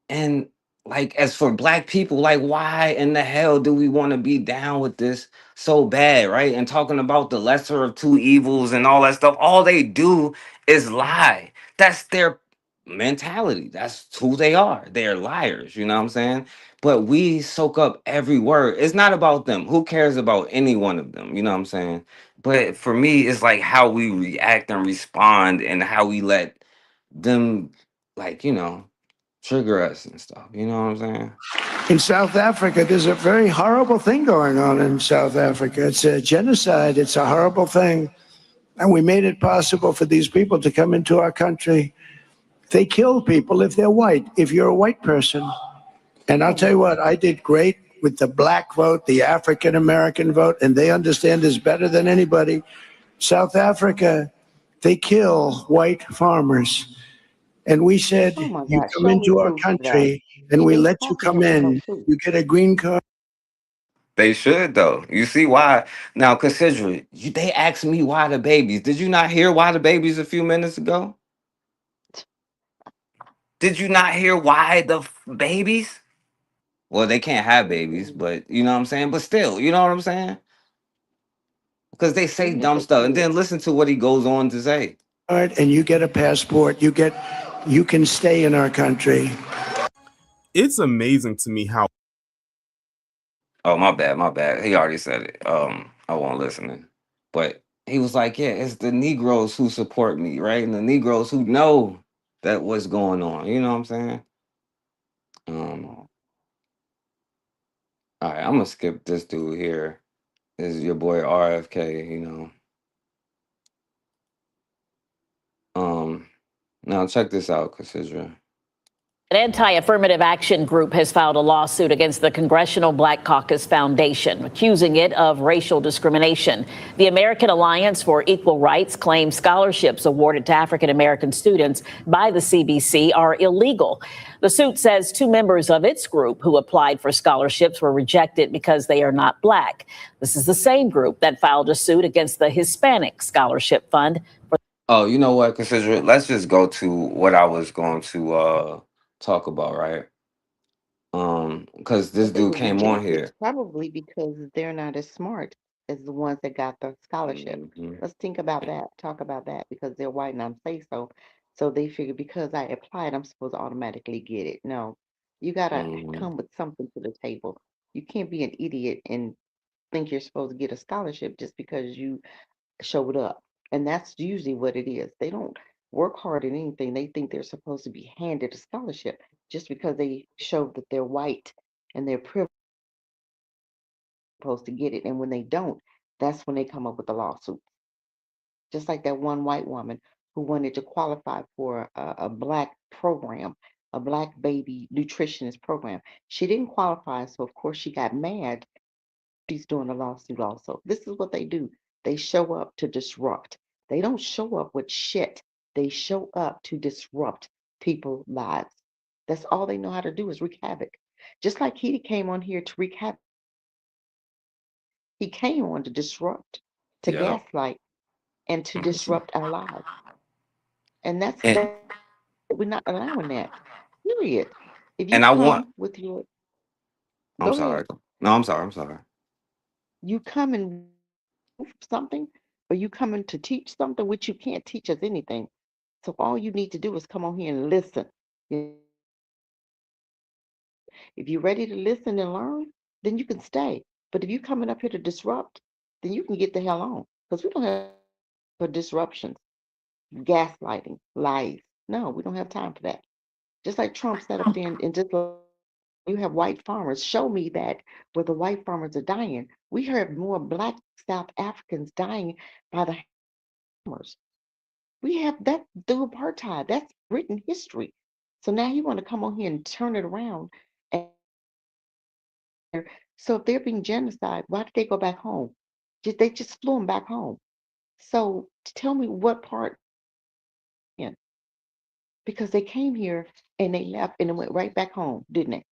And like, as for black people, like, why in the hell do we want to be down with this so bad, right? And talking about the lesser of two evils and all that stuff, all they do is lie. That's their mentality. That's who they are. They're liars, you know what I'm saying? But we soak up every word. It's not about them. Who cares about any one of them? You know what I'm saying? But for me, it's like how we react and respond and how we let them, like, trigger us and stuff. You know what I'm saying? In South Africa, there's a very horrible thing going on in South Africa. It's a genocide. It's a horrible thing. And we made it possible for these people to come into our country. They kill people if they're white, if you're a white person. And I'll tell you what, I did great with the black vote, the African American vote, and they understand this better than anybody. South Africa, they kill white farmers. And we said, Oh my you God, come show me into our proof of that. country and we They let you supposed to come show me no in. proof. You get a green card. They should though. You see why? Now, consider it. They asked me why the babies. Did you not hear why the babies a few minutes ago? Did you not hear why the babies? Well, they can't have babies, but you know what I'm saying? But still, you know what I'm saying? Because they say Even if dumb they stuff. And could. then listen to what he goes on to say. And you get a passport. You can stay in our country. It's amazing to me how. Oh, my bad, my bad. He already said it. I wasn't listening. But he was like, yeah, it's the Negroes who support me, right? And the Negroes who know that what's going on. You know what I'm saying? All right, I'm gonna skip this dude here. This is your boy RFK, Now check this out, Cassidra. An anti-affirmative action group has filed a lawsuit against the Congressional Black Caucus Foundation, accusing it of racial discrimination. The American Alliance for Equal Rights claims scholarships awarded to African American students by the CBC are illegal. The suit says two members of its group who applied for scholarships were rejected because they are not Black. This is the same group that filed a suit against the Hispanic Scholarship Fund. Oh, you know what, Cassidra? Let's just go to what I was going to talk about, right? Because this But they dude were came on rejected here. probably because they're not as smart as the ones that got the scholarship. Mhm, Let's think about that, talk about that, because they're white and I'm say so. So they figure because I applied, I'm supposed to automatically get it. No, you gotta mhm. come with something to the table. You can't be an idiot and think you're supposed to get a scholarship just because you showed up. And that's usually what it is. They don't work hard at anything. They think they're supposed to be handed a scholarship just because they show that they're white and they're privileged supposed to get it. And when they don't, that's when they come up with the lawsuit. Just like that one white woman who wanted to qualify for a black program, a black baby nutritionist program. She didn't qualify, so of course she got mad. She's doing a lawsuit also. This is what they do. They show up to disrupt. They don't show up with shit. They show up to disrupt people's lives. That's all they know how to do is wreak havoc. Just like he came on here to wreak havoc. He came on to disrupt, to Yeah. gaslight, and to Mhm. disrupt our lives. And that's And that. We're not allowing that. Period. If you and I want. come with your, I'm go sorry. ahead. No, I'm sorry. I'm sorry. You come and prove something, or you coming to teach something which you can't teach us anything. So all you need to do is come on here and listen. If you're ready to listen and learn, then you can stay. But if you're coming up here to disrupt, then you can get the hell on because we don't have for disruptions, gaslighting, lies. No, we don't have time for that. Just like Trump said up there, and just like you have white farmers. Show me that where the white farmers are dying. We heard more Black South Africans dying by the farmers. We have that through apartheid. That's written history. So now you want to come on here and turn it around. And so if they're being genocide, why did they go back home? They just flew them back home. So tell me what part in, because they came here and they left and it went right back home, didn't they?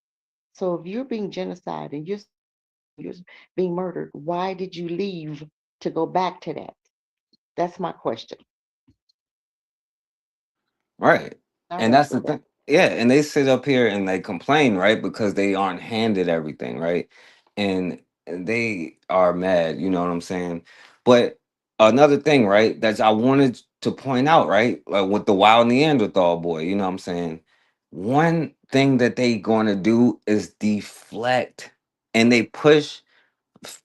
So if you're being genocide and you're being murdered, why did you leave to go back to that? That's my question. Right. I And rest that's the with that. thing. Yeah. And they sit up here and they complain, right? Because they aren't handed everything, right? And they are mad, you know what I'm saying? But another thing, right, that I wanted to point out, right? Like with the wild Neanderthal boy, you know what I'm saying? One thing that they gonna do is deflect and they push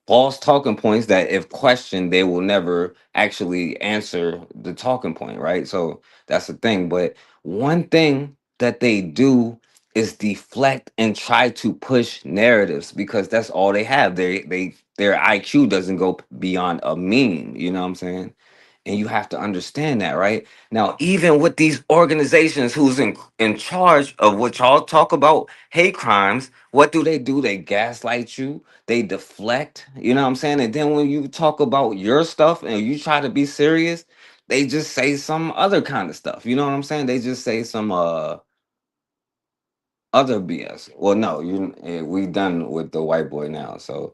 false talking points that if questioned they will never actually answer the talking point, right? So that's the thing. But one thing that they do is deflect and try to push narratives because that's all they have. Their IQ doesn't go beyond a meme, you know what I'm saying? And you have to understand that, right? Now, even with these organizations who's in charge of what y'all talk about hate crimes, what do? They gaslight you, they deflect, you know what I'm saying? And then when you talk about your stuff and you try to be serious, they just say some other kind of stuff. You know what I'm saying? They just say some other BS. Well, no, we done with the white boy now. So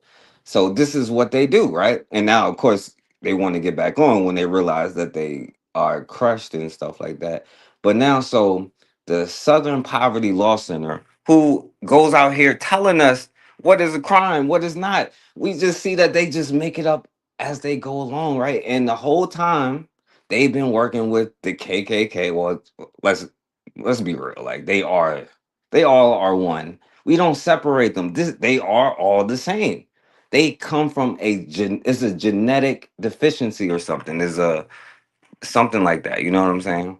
this is what they do, right? And now, of course, they want to get back on when they realize that they are crushed and stuff like that. But now, so the Southern Poverty Law Center, who goes out here telling us what is a crime, what is not, we just see that they just make it up as they go along, right? And the whole time they've been working with the KKK. Well, let's be real, like they all are one. We don't separate them. They are all the same. They come from it's a genetic deficiency or something. There's a something like that. You know what I'm saying?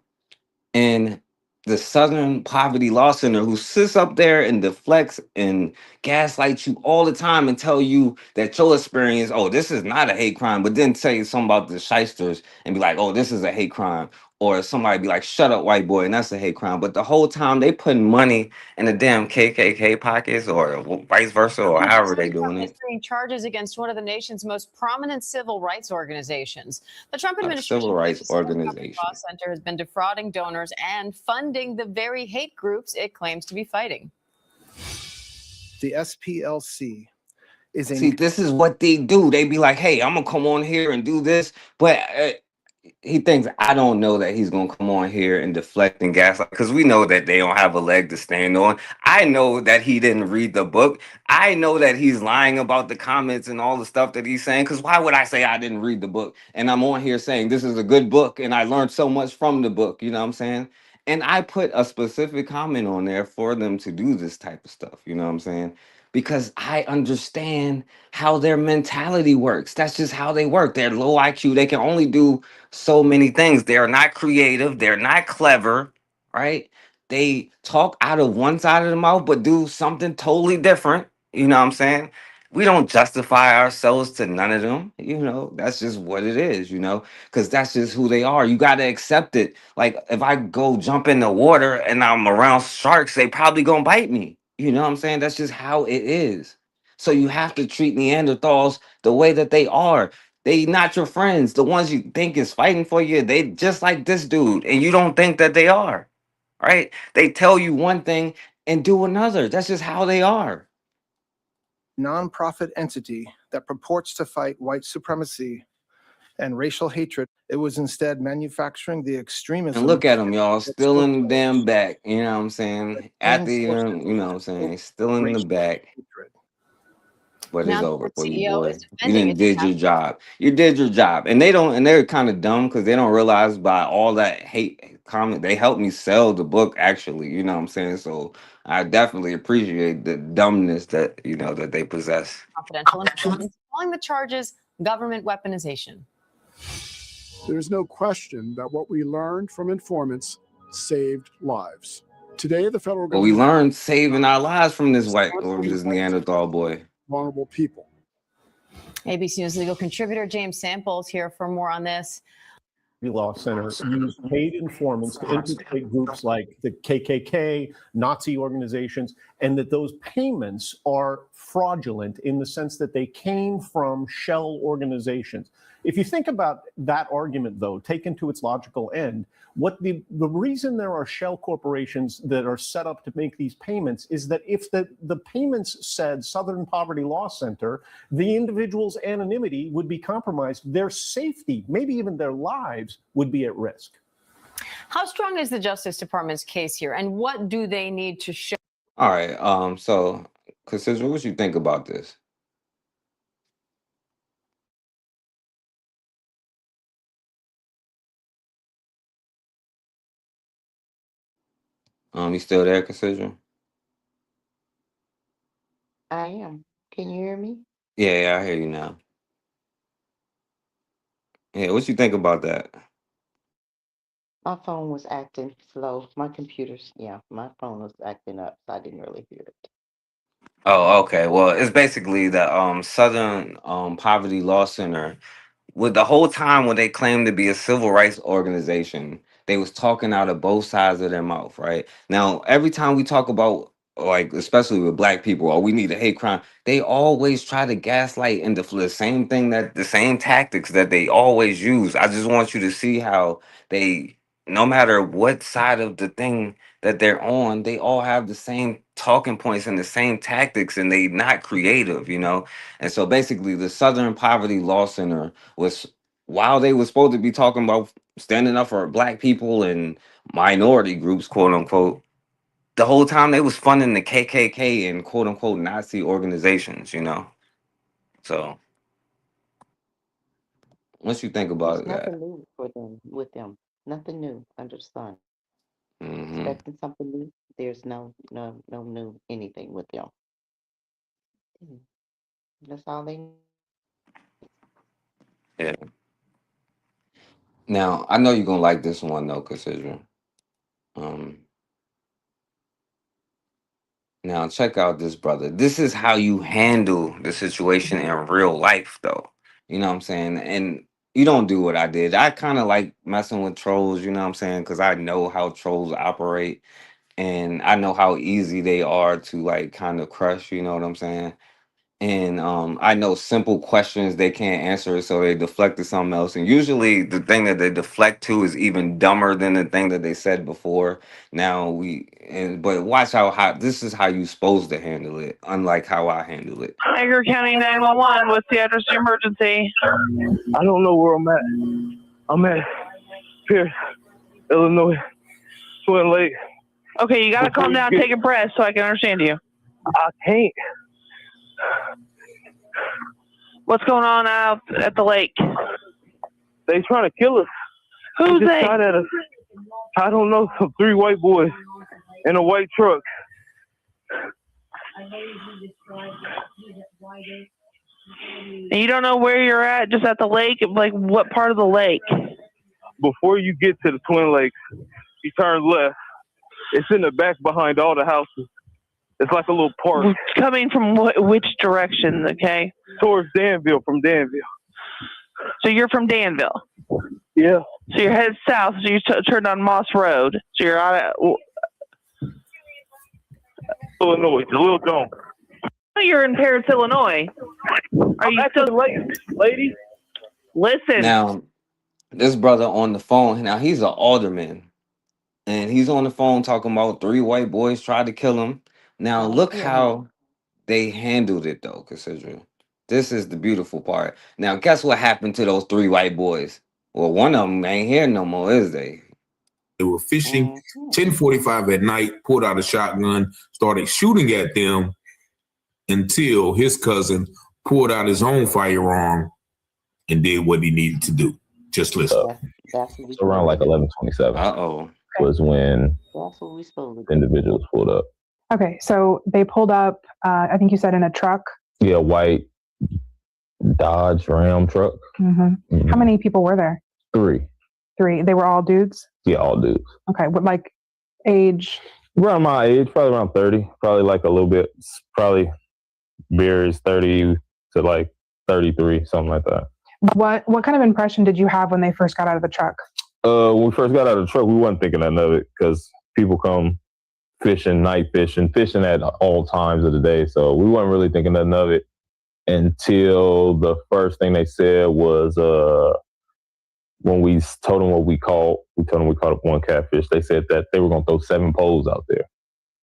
And the Southern Poverty Law Center, who sits up there and deflects and gaslights you all the time and tell you that your experience, oh, this is not a hate crime, but then tell you something about the shysters and be like, oh, this is a hate crime. Or somebody be like, shut up, white boy, and that's a hate crime. But the whole time they putting money in the damn KKK pockets or vice versa or however they doing Trump is it. bringing charges against one of the nation's most prominent civil rights organizations. The Trump A administration civil claims rights the Southern Poverty organization. Law Center has been defrauding donors and funding the very hate groups it claims to be fighting. The SPLC is a... See, this is what they do. They be like, hey, I'm gonna come on here and do this, but he thinks I don't know that he's gonna come on here and deflect and gaslight because we know that they don't have a leg to stand on. I know that he didn't read the book. I know that he's lying about the comments and all the stuff that he's saying. Because why would I say I didn't read the book? And I'm on here saying this is a good book and I learned so much from the book. You know what I'm saying? And I put a specific comment on there for them to do this type of stuff. You know what I'm saying? Because I understand how their mentality works. That's just how they work. They're low IQ. They can only do so many things. They're not creative. They're not clever, right? They talk out of one side of the mouth, but do something totally different. You know what I'm saying? We don't justify ourselves to none of them. You know, that's just what it is, you know, because that's just who they are. You got to accept it. Like if I go jump in the water and I'm around sharks, they probably going to bite me. You know what I'm saying? That's just how it is. So you have to treat Neanderthals the way that they are. They not your friends. The ones you think is fighting for you, they just like this dude, and you don't think that they are, right? They tell you one thing and do another. That's just how they are. nonprofit entity that purports to fight white supremacy and racial hatred. It was instead manufacturing the extremism. And look at them, y'all, still in the damn back. You know what I'm saying? At the, you know what I'm saying? Still in the back. But it's Now, over the for you, CEO boy. is You defending didn't its did your job. You did your job. And they're kind of dumb because they don't realize by all that hate comment, they helped me sell the book, actually. You know what I'm saying? So I definitely appreciate the dumbness that, you know, that they possess. confidential information, calling the charges government weaponization. There's no question that what we learned from informants saved lives. Today, the federal But we government learned saving our lives from this white or this Neanderthal boy. vulnerable people. ABC News legal contributor James Samples here for more on this. The Law Center used paid informants to infiltrate groups like the KKK, Nazi organizations, and that those payments are fraudulent in the sense that they came from shell organizations. If you think about that argument, though, taken to its logical end, what the reason there are shell corporations that are set up to make these payments is that if the payments said Southern Poverty Law Center, the individual's anonymity would be compromised. Their safety, maybe even their lives, would be at risk. How strong is the Justice Department's case here, and what do they need to show? All right. So, Cassidra, what you think about this? You still there, Cassidra? I am. Can you hear me? Yeah, I hear you now. Yeah, what you think about that? My phone was acting slow. My phone was acting up, so I didn't really hear it. Oh, okay. Well, it's basically the Southern Poverty Law Center. With the whole time when they claimed to be a civil rights organization, they was talking out of both sides of their mouth, right? Now, every time we talk about, like, especially with black people, or we need a hate crime, they always try to gaslight and the same thing, that the same tactics that they always use. I just want you to see how they, no matter what side of the thing that they're on, they all have the same talking points and the same tactics, and they not creative, you know? And so basically the Southern Poverty Law Center was, while they were supposed to be talking about standing up for black people and minority groups, quote unquote, the whole time they was funding the KKK and quote unquote Nazi organizations, you know? So what you think There's about that? nothing new with them. Nothing new under the sun. Hmm. Expecting something new. There's no new anything with them. That's all they need. Yeah. Now, I know you're gonna like this one though, Cassidra. Now check out this, brother. This is how you handle the situation in real life, though. You know what I'm saying? And you don't do what I did. I kind of like messing with trolls, you know what I'm saying? Because I know how trolls operate and I know how easy they are to like kind of crush, you know what I'm saying? And I know simple questions they can't answer, so they deflect to something else. And usually the thing that they deflect to is even dumber than the thing that they said before. But watch how this is how you supposed to handle it, unlike how I handle it. Tiger County 911, what's the address of the emergency? I don't know where I'm at. I'm at Pierce, Illinois, Twin Lake. Okay, you gotta calm down, take a breath so I can understand you. I can't. What's going on out at the lake? They trying to kill us. Who's just they? shot at us. I don't know, some 3 white boys in a white truck. And you don't know where you're at, just at the lake? Like, what part of the lake? Before you get to the Twin Lakes, you turn left. It's in the back behind all the houses. It's like a little park. Coming from which direction, okay? Towards Danville, from Danville. So you're from Danville? Yeah. So you're headed south, so you turned on Moss Road. So you're out at... Illinois, the Little Dome. You're in Paris, Illinois. Are you still... lady? Listen. Now, this brother on the phone, now he's an alderman. And he's on the phone talking about 3 white boys tried to kill him. Now, look how they handled it, though, Cassidra. This is the beautiful part. Now, guess what happened to those 3 white boys? Well, one of them ain't here no more, is they? They were fishing, 10:45 at night, pulled out a shotgun, started shooting at them until his cousin pulled out his own firearm and did what he needed to do. Just listen. It's around like 11:27. Was when individuals pulled up. Okay, so they pulled up, I think you said in a truck? Yeah, white Dodge Ram truck. Mm-hmm. How many people were there? 3. They were all dudes? Yeah, all dudes. Okay. What, like, age? Around my age, probably around 30. Probably like a little bit, probably varies 30 to like 33, something like that. What kind of impression did you have when they first got out of the truck? When we first got out of the truck, we wasn't thinking nothing of it because people come fishing, night fishing at all times of the day. So we weren't really thinking nothing of it until the first thing they said was when we told them what we caught. We told them we caught up one catfish. They said that they were going to throw 7 poles out there.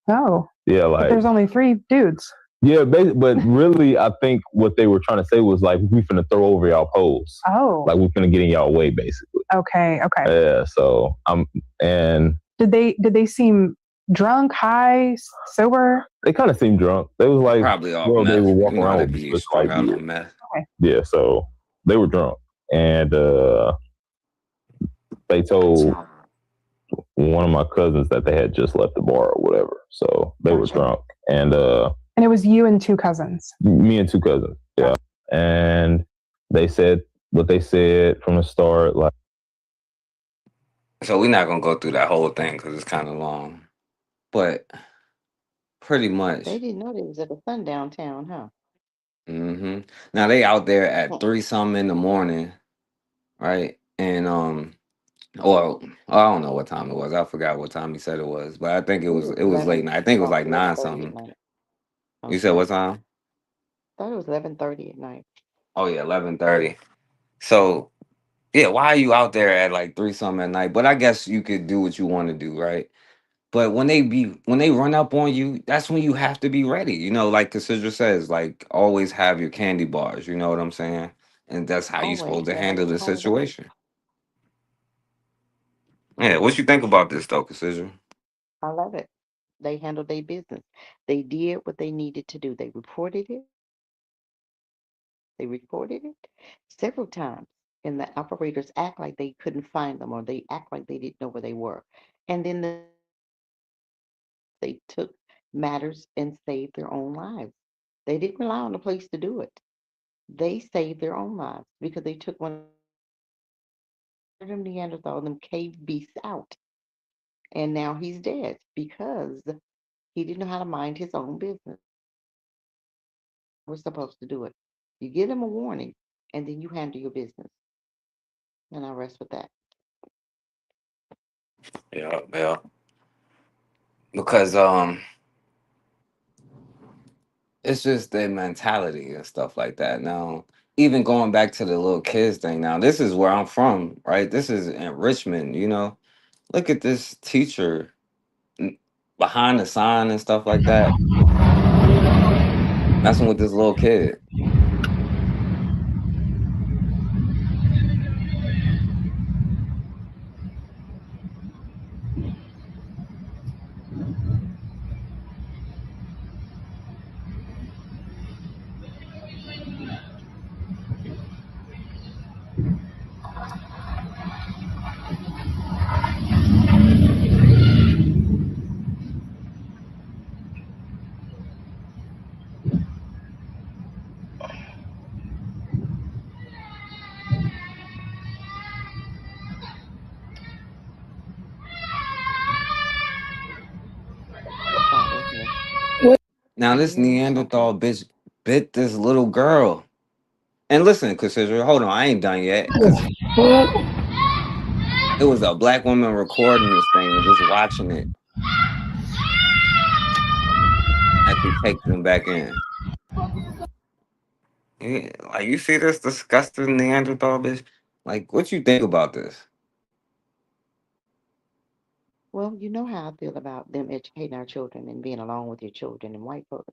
Oh. Yeah, But like there's only 3 dudes. yeah, but really, I think what they were trying to say was like we finna throw over y'all poles. Oh. Like we finna get in y'all way, basically. Okay. Yeah. So and Did they seem drunk, high, sober? they kind of seemed drunk. They was like, Probably all well, meth. they were walking You know, around they with be this strung like out beer. on meth. Okay. Yeah, so they were drunk, and they told one of my cousins that they had just left the bar or whatever. So they were drunk, and And it was you and 2 cousins. me and 2 cousins. Yeah, and they said what they said from the start, like. So we're not gonna go through that whole thing because it's kind of long, but pretty much. They didn't know they was at a sundown town, huh? Now they out there at 3 something in the morning, right? And well, I don't know what time it was. I forgot what time he said it was, but I think it was late night. I think it was like 9 something. You said what time? I thought it was 11:30 at night. Oh yeah, 11:30. So yeah, why are you out there at like 3 something at night? But I guess you could do what you want to do, right? But when they run up on you, that's when you have to be ready. You know, like Cassidra says, like always have your candy bars. You know what I'm saying? And that's how you Always supposed to have handle the your homeboy. situation. Yeah, what you think about this though, Cassidra? I love it. They handled their business. They did what they needed to do. They reported it. They reported it several times. And the operators act like they couldn't find them or they act like they didn't know where they were. And then they took matters and saved their own lives. They didn't rely on the police to do it. They saved their own lives because they took one of them Neanderthal, them cave beasts out. And now he's dead because he didn't know how to mind his own business. We're supposed to do it. You give them a warning and then you handle your business. And I rest with that. Yeah. Because it's just their mentality and stuff like that. Now, even going back to the little kids thing, now this is where I'm from, right? This is in Richmond, you know. Look at this teacher behind the sign and stuff like that, messing with this little kid. Now this Neanderthal bitch bit this little girl. And listen, Cassandra, hold on, I ain't done yet. Cause it was a black woman recording this thing and just watching it. I can take them back in. Yeah, like you see this disgusting Neanderthal bitch? Like, what you think about this? Well, you know how I feel about them educating our children and being alone with your children. And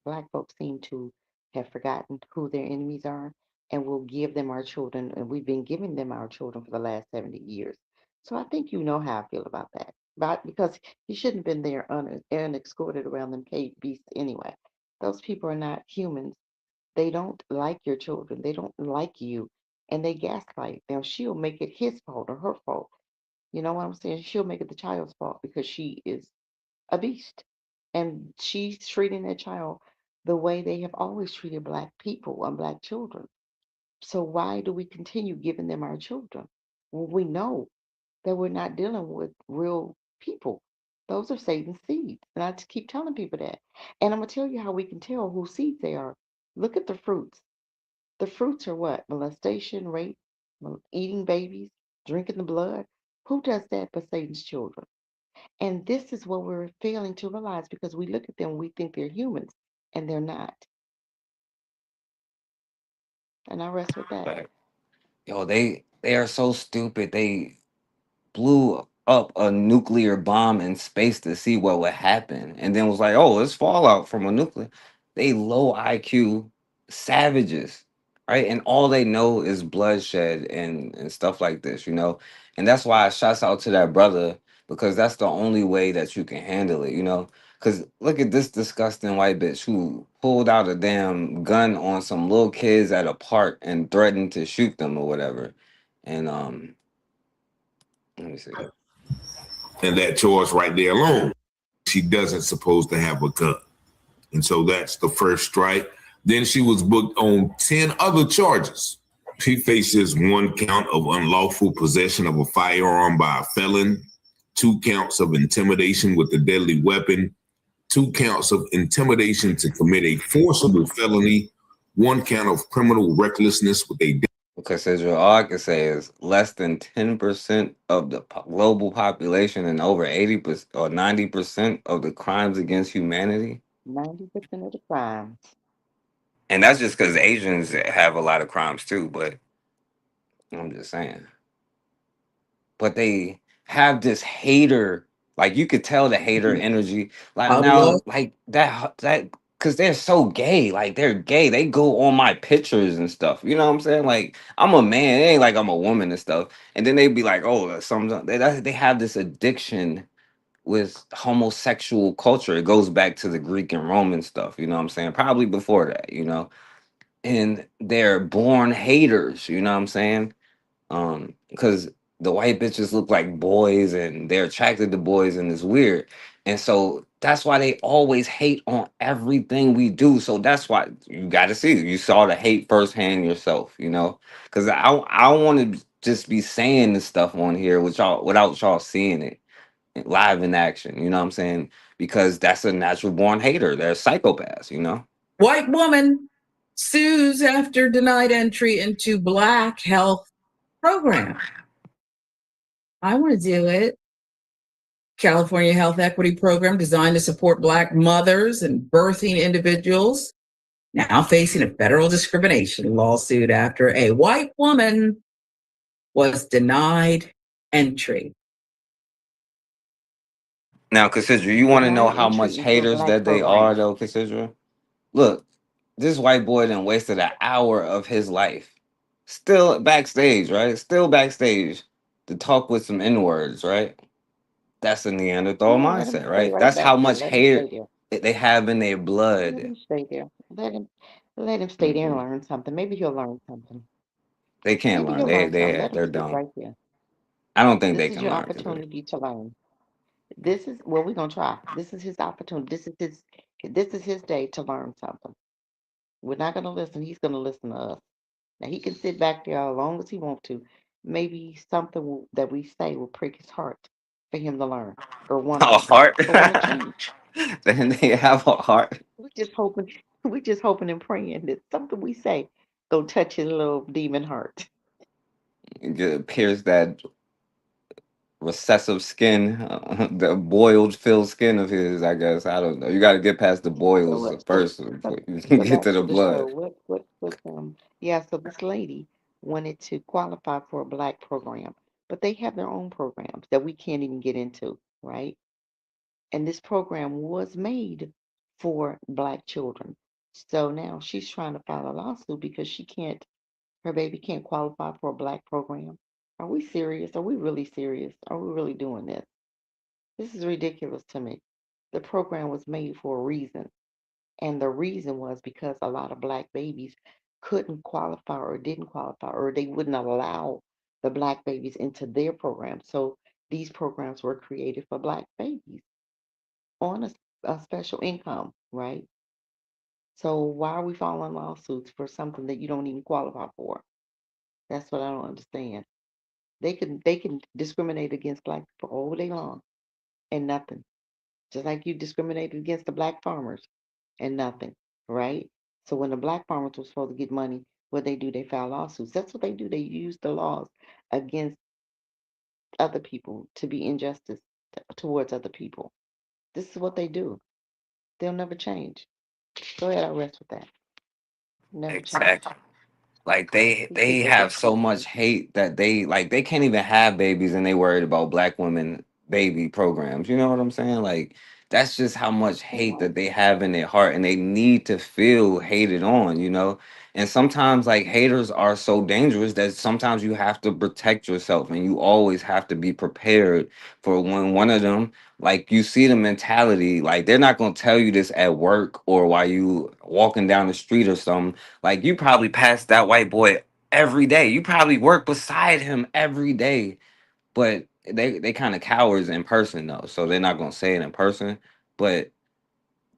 black folks seem to have forgotten who their enemies are and will give them our children. And we've been giving them our children for the last 70 years. So I think you know how I feel about that. But because he shouldn't have been there unescorted around them cave beasts anyway. Those people are not humans. They don't like your children. They don't like you. And they gaslight. Now she'll make it his fault or her fault. You know what I'm saying? She'll make it the child's fault because she is a beast. And she's treating that child the way they have always treated black people and black children. So why do we continue giving them our children? when we know that we're not dealing with real people. Those are Satan's seeds. And I just keep telling people that. And I'm going to tell you how we can tell whose seeds they are. Look at the fruits. The fruits are what? Molestation, rape, eating babies, drinking the blood. Who does that but Satan's children? And this is what we're failing to realize because we look at them, we think they're humans, and they're not. And I rest with that. Like, yo, they are so stupid. They blew up a nuclear bomb in space to see what would happen, and then was like, "Oh, it's fallout from a nuclear." They low IQ savages, right? And all they know is bloodshed and stuff like this, you know. And that's why I shouts out to that brother because that's the only way that you can handle it, you know. Because look at this disgusting white bitch who pulled out a damn gun on some little kids at a park and threatened to shoot them or whatever. And let me see. And that choice right there alone, she doesn't supposed to have a gun. And so that's the first strike. Then she was booked on 10 other charges. She faces 1 count of unlawful possession of a firearm by a felon, 2 counts of intimidation with a deadly weapon, 2 counts of intimidation to commit a forcible felony, 1 count of criminal recklessness with a Cassidra, all I can say is less than 10% of the global population and over 80% or 90% of the crimes against humanity. 90% of the crimes. And that's just because Asians have a lot of crimes too, but I'm just saying. But they have this hater, like you could tell the hater energy. Like now, like that because they're so gay. Like they're gay. They go on my pictures and stuff. You know what I'm saying? Like I'm a man. It ain't like I'm a woman and stuff. And then they be like, oh, some they have this addiction with homosexual culture. It goes back to the Greek and Roman stuff. You know what I'm saying? Probably before that. You know, and they're born haters. You know what I'm saying? Because the white bitches look like boys and they're attracted to boys and it's weird. And so that's why they always hate on everything we do. So that's why you got to see. You saw the hate firsthand yourself, you know. Because I want to just be saying this stuff on here with y'all without y'all seeing it live in action. You know what I'm saying? Because that's a natural born hater. They're psychopaths, you know. White woman sues after denied entry into Black health program. I want to do it. California Health Equity Program designed to support Black mothers and birthing individuals now facing a federal discrimination lawsuit after a white woman was denied entry. Now, Cassidra, you want to know Denied how entry much into a haters Black that they are, program. though, Cassidra? Look, this white boy done wasted an hour of his life. Still backstage, right? Still backstage to talk with some N-words, right? That's a Neanderthal Yeah, let him mindset, stay right? right That's back how there. much Let him stay hate there. they have in their Let blood. him stay there. Let him stay there and Mhm. learn something. Maybe he'll learn something. They can't Maybe learn. he'll learn something. Let him They're sit dumb. right there. I don't think they This is can your learn because opportunity to learn. This is well, we're gonna try. This is his opportunity. This is his day to learn something. We're not gonna listen. He's gonna listen to us. Now he can sit back there as long as he wants to. Maybe something that we say will prick his heart for him to learn or want a to heart. or want to change. Then they have a heart. We're just hoping. We're just hoping and praying that something we say go touch his little demon heart. Just pierce that recessive skin, the boiled filled skin of his. I guess I don't know. You got to get past the So boils what? first before you can So get back to to the the show. blood. What? Yeah. So this lady wanted to qualify for a Black program, but they have their own programs that we can't even get into, right? And this program was made for Black children. So now she's trying to file a lawsuit because her baby can't qualify for a Black program. Are we serious? Are we really serious? Are we really doing this? This is ridiculous to me. The program was made for a reason. And the reason was because a lot of Black babies couldn't qualify or didn't qualify, or they wouldn't allow the Black babies into their program. So these programs were created for Black babies on a special income, right? So why are we filing lawsuits for something that you don't even qualify for? That's what I don't understand. They can discriminate against black people all day long and nothing. Just like you discriminated against the black farmers and nothing, right? So when the black farmers were supposed to get money, what they do, they file lawsuits. That's what they do. They use the laws against other people to be injustice towards other people. This is what they do. They'll never change. Go ahead, I'll rest with that. Never change. Exactly. Like they These they people have just so much hate that they can't even have babies and they worried about black women baby programs. You know what I'm saying? Like that's just how much hate that they have in their heart and they need to feel hated on, you know? And sometimes like haters are so dangerous that sometimes you have to protect yourself and you always have to be prepared for when one of them like you see the mentality like they're not going to tell you this at work or while you walking down the street or something like you probably pass that white boy every day. You probably work beside him every day. But they kind of cowards in person though. So they're not gonna say it in person. But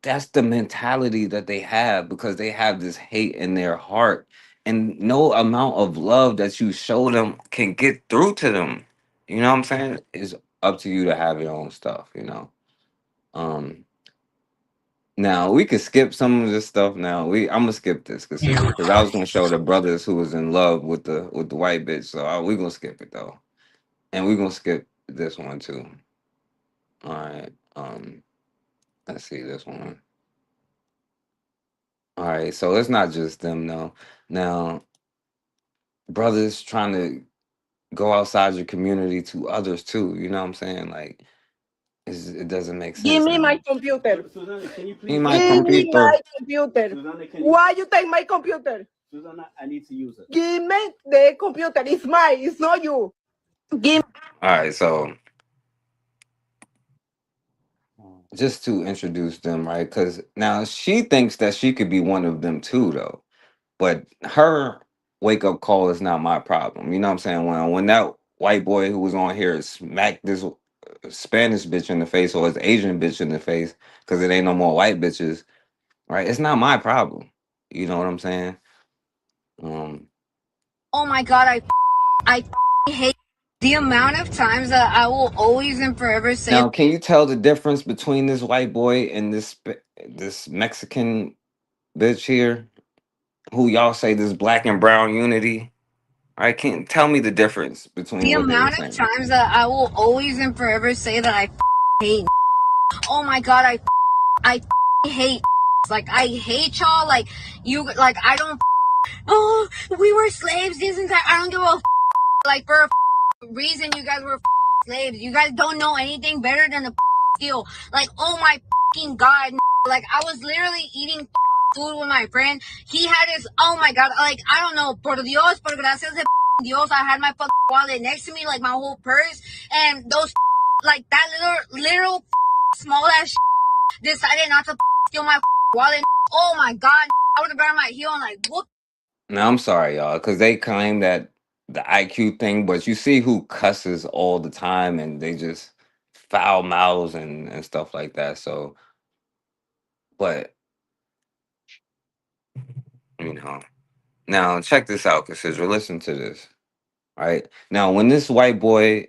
that's the mentality that they have because they have this hate in their heart. And no amount of love that you show them can get through to them. You know what I'm saying? It's up to you to have your own stuff, you know. Um Now we could skip some of this stuff. Now I'm gonna skip this because I was gonna show the brothers who was in love with the white bitch. So we gonna skip it though, and we gonna skip this one too. All right. Let's see this one. All right. So it's not just them though. Now brothers trying to go outside your community to others too. You know what I'm saying? Like it doesn't make Give sense. me my computer. Susanna, can you Give please my me computer? my computer. Susanna, why you take my computer? Susanna, I need to use it. Give me the computer. It's mine. It's not you. Give. All right. So just to introduce them, right? Because now she thinks that she could be one of them too, though. But her wake up call is not my problem. You know what I'm saying? When that white boy who was on here smacked this Spanish bitch in the face or his Asian bitch in the face because it ain't no more white bitches, right? It's not my problem. You know what I'm saying? Oh my god, I hate the amount of times that I will always and forever say. Now, can you tell the difference between this white boy and this Mexican bitch here, who y'all say this black and brown unity? I can't tell me the difference between The what they were amount of saying. times that I will always and forever say that I hate. Oh my god, I hate. Like I hate y'all. Like you. Like I don't. Oh, we were slaves this entire. I don't give a. Like for a reason, you guys were slaves. You guys don't know anything better than the steal. Like oh my fucking god. Like I was literally eating food with my friend. He had his. Oh my god. Like I don't know. Por Dios, por gracias de Dios, I had my fucking wallet next to me, like my whole purse, and those like that little small ass decided not to steal my wallet. Oh my god, I would have grabbed my heel and like whoop. Now I'm sorry, y'all, because they claim that the IQ thing, but you see who cusses all the time and they just foul mouths and stuff like that. So, but you know, now check this out, Cassidra. Listen to this. Right now, when this white boy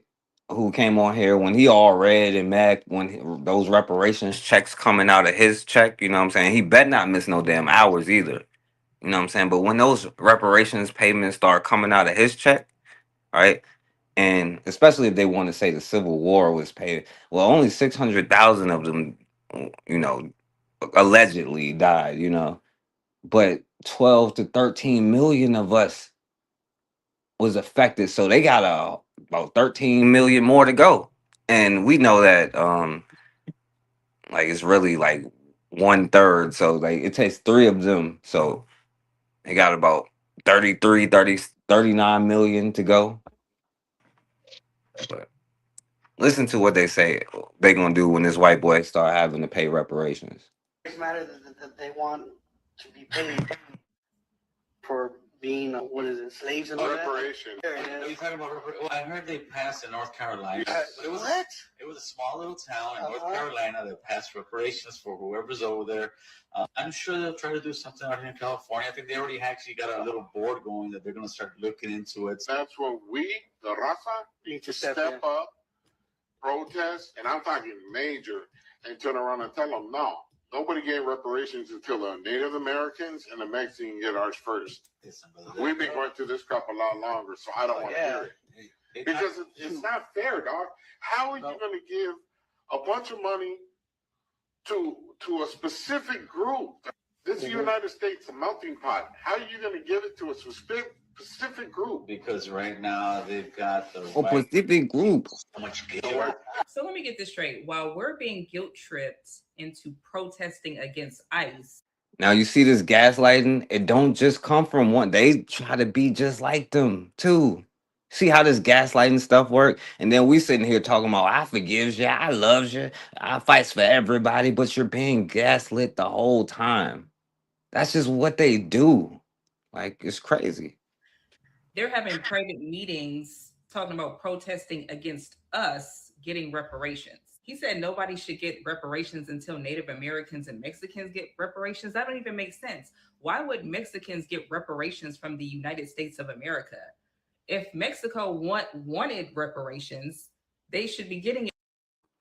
who came on here, when he all red and mad, those reparations checks coming out of his check, you know what I'm saying? He bet not miss no damn hours either. You know what I'm saying? But when those reparations payments start coming out of his check, right? And especially if they want to say the Civil War was paid, well, only 600,000 of them, you know, allegedly died, you know, but 12 to 13 million of us was affected. So they got about 13 million more to go. And we know that like it's really like 1/3. So like it takes 3 of them. So they got about 39 million to go. But listen to what they say they gonna do when this white boy start having to pay reparations. Matter that they want to be paid for being what is it, slaves and all Reparation. that? You talking about well, I heard they passed in North Carolina. Yeah, But it was what? It was a small little town in North Carolina that passed reparations for whoever's over there. I'm sure they'll try to do something out here in California. I think they already actually got a little board going that they're going to start looking into it. That's what we, the Rafa, need to step up, protest, and I'm talking major, and turn around and tell them, no, nobody gave reparations until the Native Americans and the Mexicans get ours first. We've been going through this crap a lot longer, so I don't want to hear it. Because it's not fair, dog. How are you going to give a bunch of money to a specific group? This is the United States, a melting pot. How are you going to give it to a specific group? Because right now they've got the specific group. So much guilt. So let me get this straight. While we're being guilt tripped into protesting against ICE, Now you see this gaslighting, it don't just come from one. They try to be just like them too. See how this gaslighting stuff work? And then we sitting here talking about I forgives you, I loves you, I fights for everybody, but you're being gaslit the whole time. That's just what they do. Like it's crazy. they're having private meetings talking about protesting against us getting reparations. He said nobody should get reparations until Native Americans and Mexicans get reparations. That don't even make sense. Why would Mexicans get reparations from the United States of America? If Mexico wanted reparations, they should be getting it.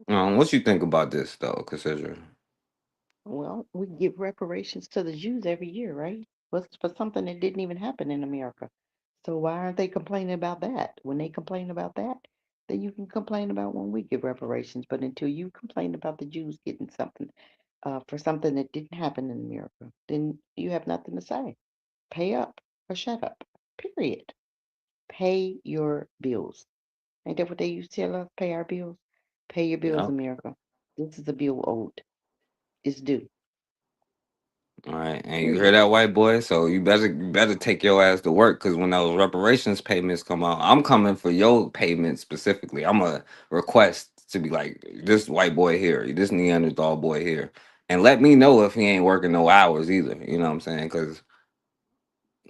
What you think about this though, Cassidra? Well, we give reparations to the Jews every year, right? What's for something that didn't even happen in America. So why aren't they complaining about that? When they complain about that, then you can complain about when we give reparations. But until you complain about the Jews getting something for something that didn't happen in America, then you have nothing to say. Pay up or shut up. Period. Pay your bills. Ain't that what they used to tell us? Pay our bills. Pay your bills, Yeah. America. This is a bill owed. It's due. All right, and you hear that, white boy? So you better take your ass to work, because when those reparations payments come out, I'm coming for your payment specifically. I'm a request to be like this white boy here, this Neanderthal boy here, and let me know if he ain't working no hours either. You know what I'm saying? Because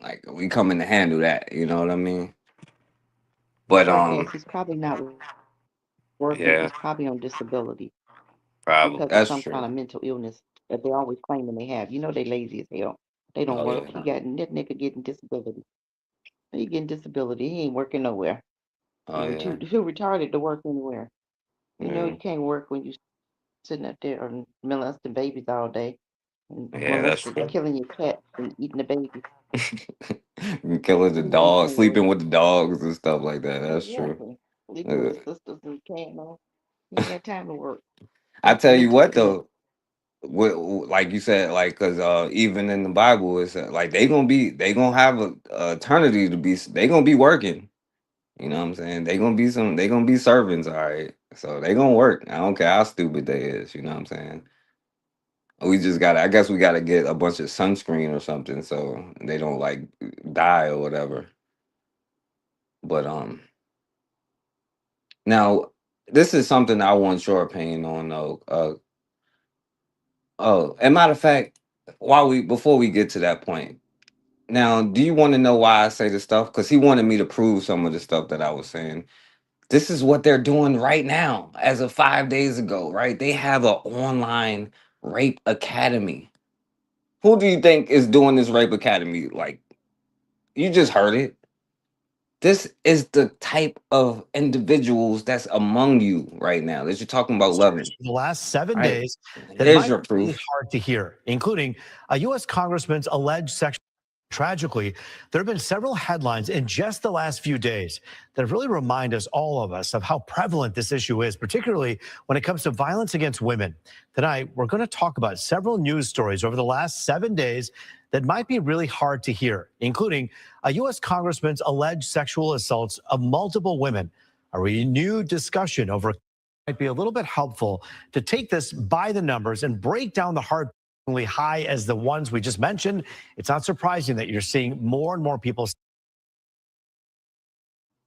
like we coming to handle that. You know what I mean? But Yes, he's probably not working. yeah, He's probably on disability probably because of that's some kind true. of mental illness that they always claiming they have. You know they lazy as hell. They don't Oh work. yeah, He got that nigga getting disability. He getting disability. He ain't working nowhere. oh yeah, Too retarded to work anywhere. You know yeah, you can't work when you sitting up there and molesting babies all day and yeah. That's molesting, true. killing your cat and eating the baby. Killing the You know you dog, can't work. sleeping with the dogs and stuff like that. That's true. Exactly. Sleeping Uh, with his sisters and can't know. He ain't got time to work. I That's tell you mental what illness. though, like you said, like because even in the Bible, it's like they gonna have a eternity to be. They gonna be working. You know what I'm saying? They gonna be servants. All right, so they gonna work. I don't care how stupid they is. You know what I'm saying? We just gotta. I guess we gotta get a bunch of sunscreen or something so they don't like die or whatever. But now this is something I want your opinion on though. Oh, and matter of fact, before we get to that point, now, do you want to know why I say this stuff? Because he wanted me to prove some of the stuff that I was saying. This is what they're doing right now, as of 5 days ago, right? They have an online rape academy. Who do you think is doing this rape academy? Like, you just heard it. This is the type of individuals that's among you right now that you're talking about loving. The last 7 Right. days that Here's might your be really proof. hard to hear, including a U.S. congressman's alleged sexual. Tragically, there have been several headlines in just the last few days that really remind all of us of how prevalent this issue is, particularly when it comes to violence against women. Tonight, we're going to talk about several news stories over the last 7 days that might be really hard to hear, including a U.S. congressman's alleged sexual assaults of multiple women. A renewed discussion over might be a little bit helpful to take this by the numbers and break down the hard high as the ones we just mentioned. It's not surprising that you're seeing more and more people.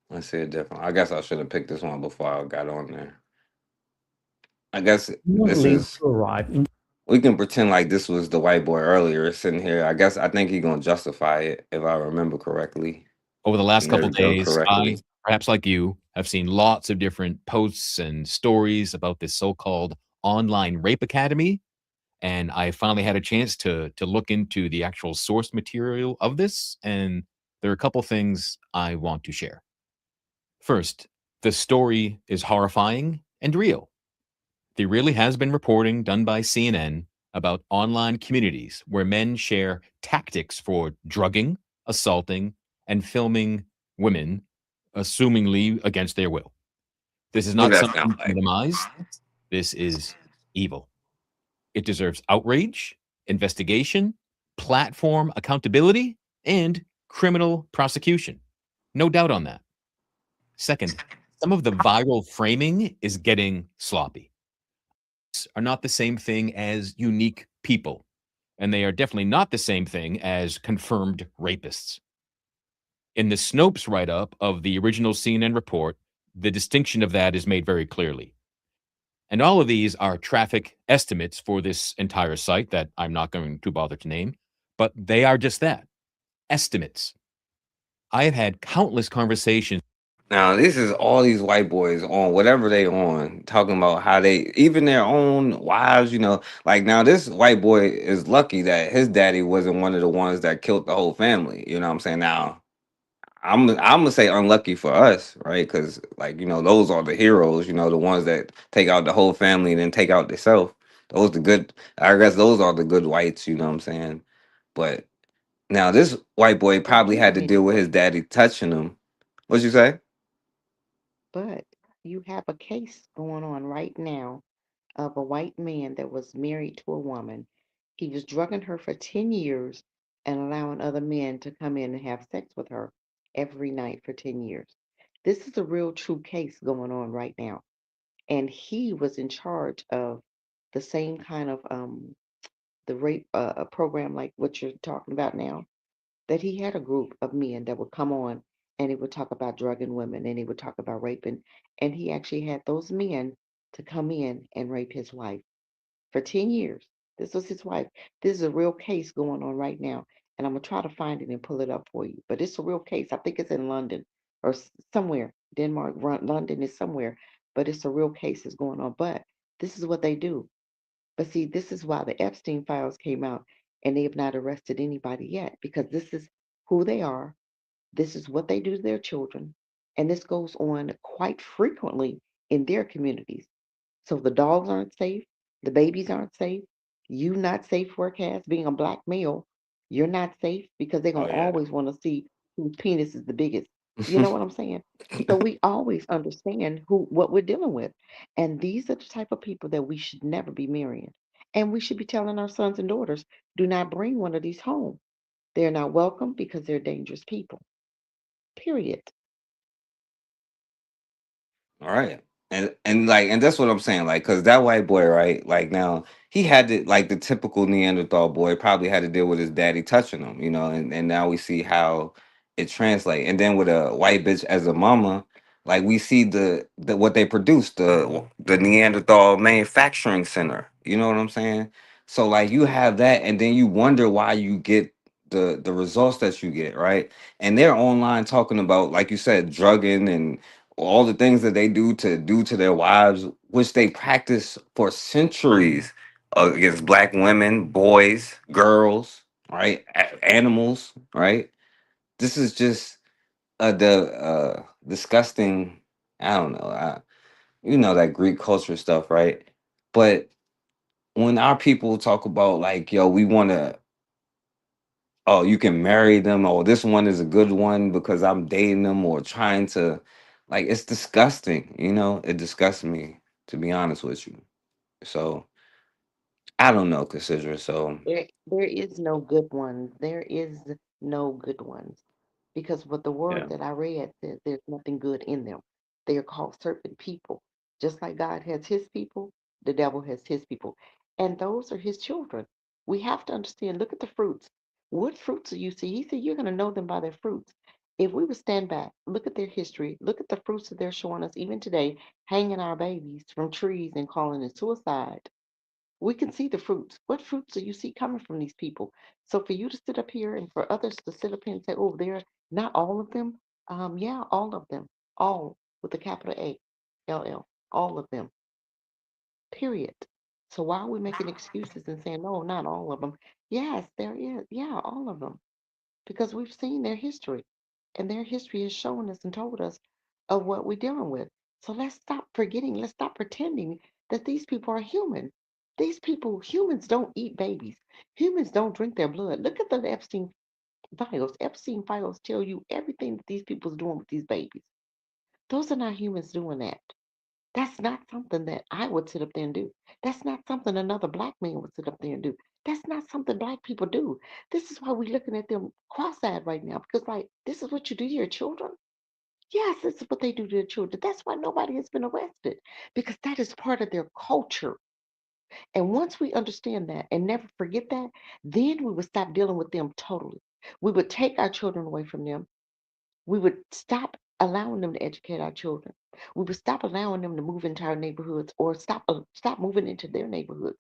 Let's see it different. I guess I should have picked this one before I got on there. I guess this Leave is to arrive. we can pretend like this was the white boy earlier sitting here. I think he's gonna justify it if I remember correctly. Over the last And couple there we go, days, I, correctly. perhaps like you, have seen lots of different posts and stories about this so-called online rape academy, and I finally had a chance to look into the actual source material of this, and there are a couple things I want to share. First, the story is horrifying and real. There really has been reporting done by CNN about online communities where men share tactics for drugging, assaulting, and filming women, assumingly against their will. This is What not that something sound to like? minimize. This is evil. It deserves outrage, investigation, platform accountability, and criminal prosecution. No doubt on that. Second, some of the viral framing is getting sloppy. Are not the same thing as unique people, and they are definitely not the same thing as confirmed rapists. In the Snopes write-up of the original CNN report, the distinction of that is made very clearly. And all of these are traffic estimates for this entire site that I'm not going to bother to name, but they are just that, estimates. I have had countless conversations. Now, this is all these white boys on whatever they on, talking about how they even their own wives, like now this white boy is lucky that his daddy wasn't one of the ones that killed the whole family. You know what I'm saying? Now, I'm gonna say unlucky for us, right? Because like those are the heroes. The ones that take out the whole family and then take out themselves. Those the good. I guess those are the good whites. You know what I'm saying? But now this white boy But probably wait a had to minute, deal with his daddy touching him. What'd you say? but you have a case going on right now of a white man that was married to a woman. He was drugging her for 10 years and allowing other men to come in and have sex with her every night for 10 years. This is a real true case going on right now. And he was in charge of the same kind of the rape program like what you're talking about now, that he had a group of men that would come on and he would talk about drugging women and he would talk about raping. And he actually had those men to come in and rape his wife for 10 years. This was his wife. This is a real case going on right now. And I'm going to try to find it and pull it up for you. But it's a real case. I think it's in London or somewhere. Denmark, London is somewhere. But it's a real case that's going on. But this is what they do. But see, this is why the Epstein files came out and they have not arrested anybody yet because this is who they are. This is what they do to their children. And this goes on quite frequently in their communities. So the dogs aren't safe, the babies aren't safe, you not safe, workcast, being a black male, you're not safe because they're Oh gonna yeah. always want to see whose penis is the biggest. You know what I'm saying? So we always understand what we're dealing with. And these are the type of people that we should never be marrying. And we should be telling our sons and daughters, do not bring one of these home. They're not welcome because they're dangerous people. Period. All right. And that's what I'm saying, like, cause that white boy, right? Like now he had to like the typical Neanderthal boy probably had to deal with his daddy touching him, and now we see how it translates. And then with a white bitch as a mama, like we see the what they produce, the Neanderthal manufacturing center. You know what I'm saying? So like you have that, and then you wonder why you get the results that you get, right? And they're online talking about, like you said, drugging and all the things that they do to their wives, which they practice for centuries against black women, boys, girls, right, animals, right. This is just the disgusting. I don't know. That Greek culture stuff, right? But when our people talk about like, yo, we want to, oh, you can marry them, or this one is a good one because I'm dating them or trying to, like, it's disgusting, it disgusts me, to be honest with you. So I don't know, Cassidra. So There is no good ones. There is no good ones. Because what the yeah. word that I read says there's nothing good in them. They are called serpent people. Just like God has his people, the devil has his people. And those are his children. We have to understand, look at the fruits. What fruits do you see? He said you're going to know them by their fruits. If we would stand back, look at their history, look at the fruits that they're showing us even today, hanging our babies from trees and calling it suicide. We can see the fruits. What fruits do you see coming from these people? So for you to sit up here and for others to sit up here and say, oh, they're not all of them. Yeah, all of them. All with a capital A, LL. All of them. Period. So why are we making excuses and saying, no, not all of them? Yes, there is. Yeah, all of them. Because we've seen their history. And their history has shown us and told us of what we're dealing with. So let's stop forgetting, let's stop pretending that these people are human. These people, humans don't eat babies. Humans don't drink their blood. Look at the Epstein files. Epstein files tell you everything that these people are doing with these babies. Those are not humans doing that. That's not something that I would sit up there and do. That's not something another black man would sit up there and do. That's not something black people do. This is why we're looking at them cross-eyed right now, because like, this is what you do to your children. Yes, this is what they do to their children. That's why nobody has been arrested, because that is part of their culture. And once we understand that and never forget that, then we would stop dealing with them totally. We would take our children away from them. We would stop allowing them to educate our children. We would stop allowing them to move into our neighborhoods or stop moving into their neighborhoods,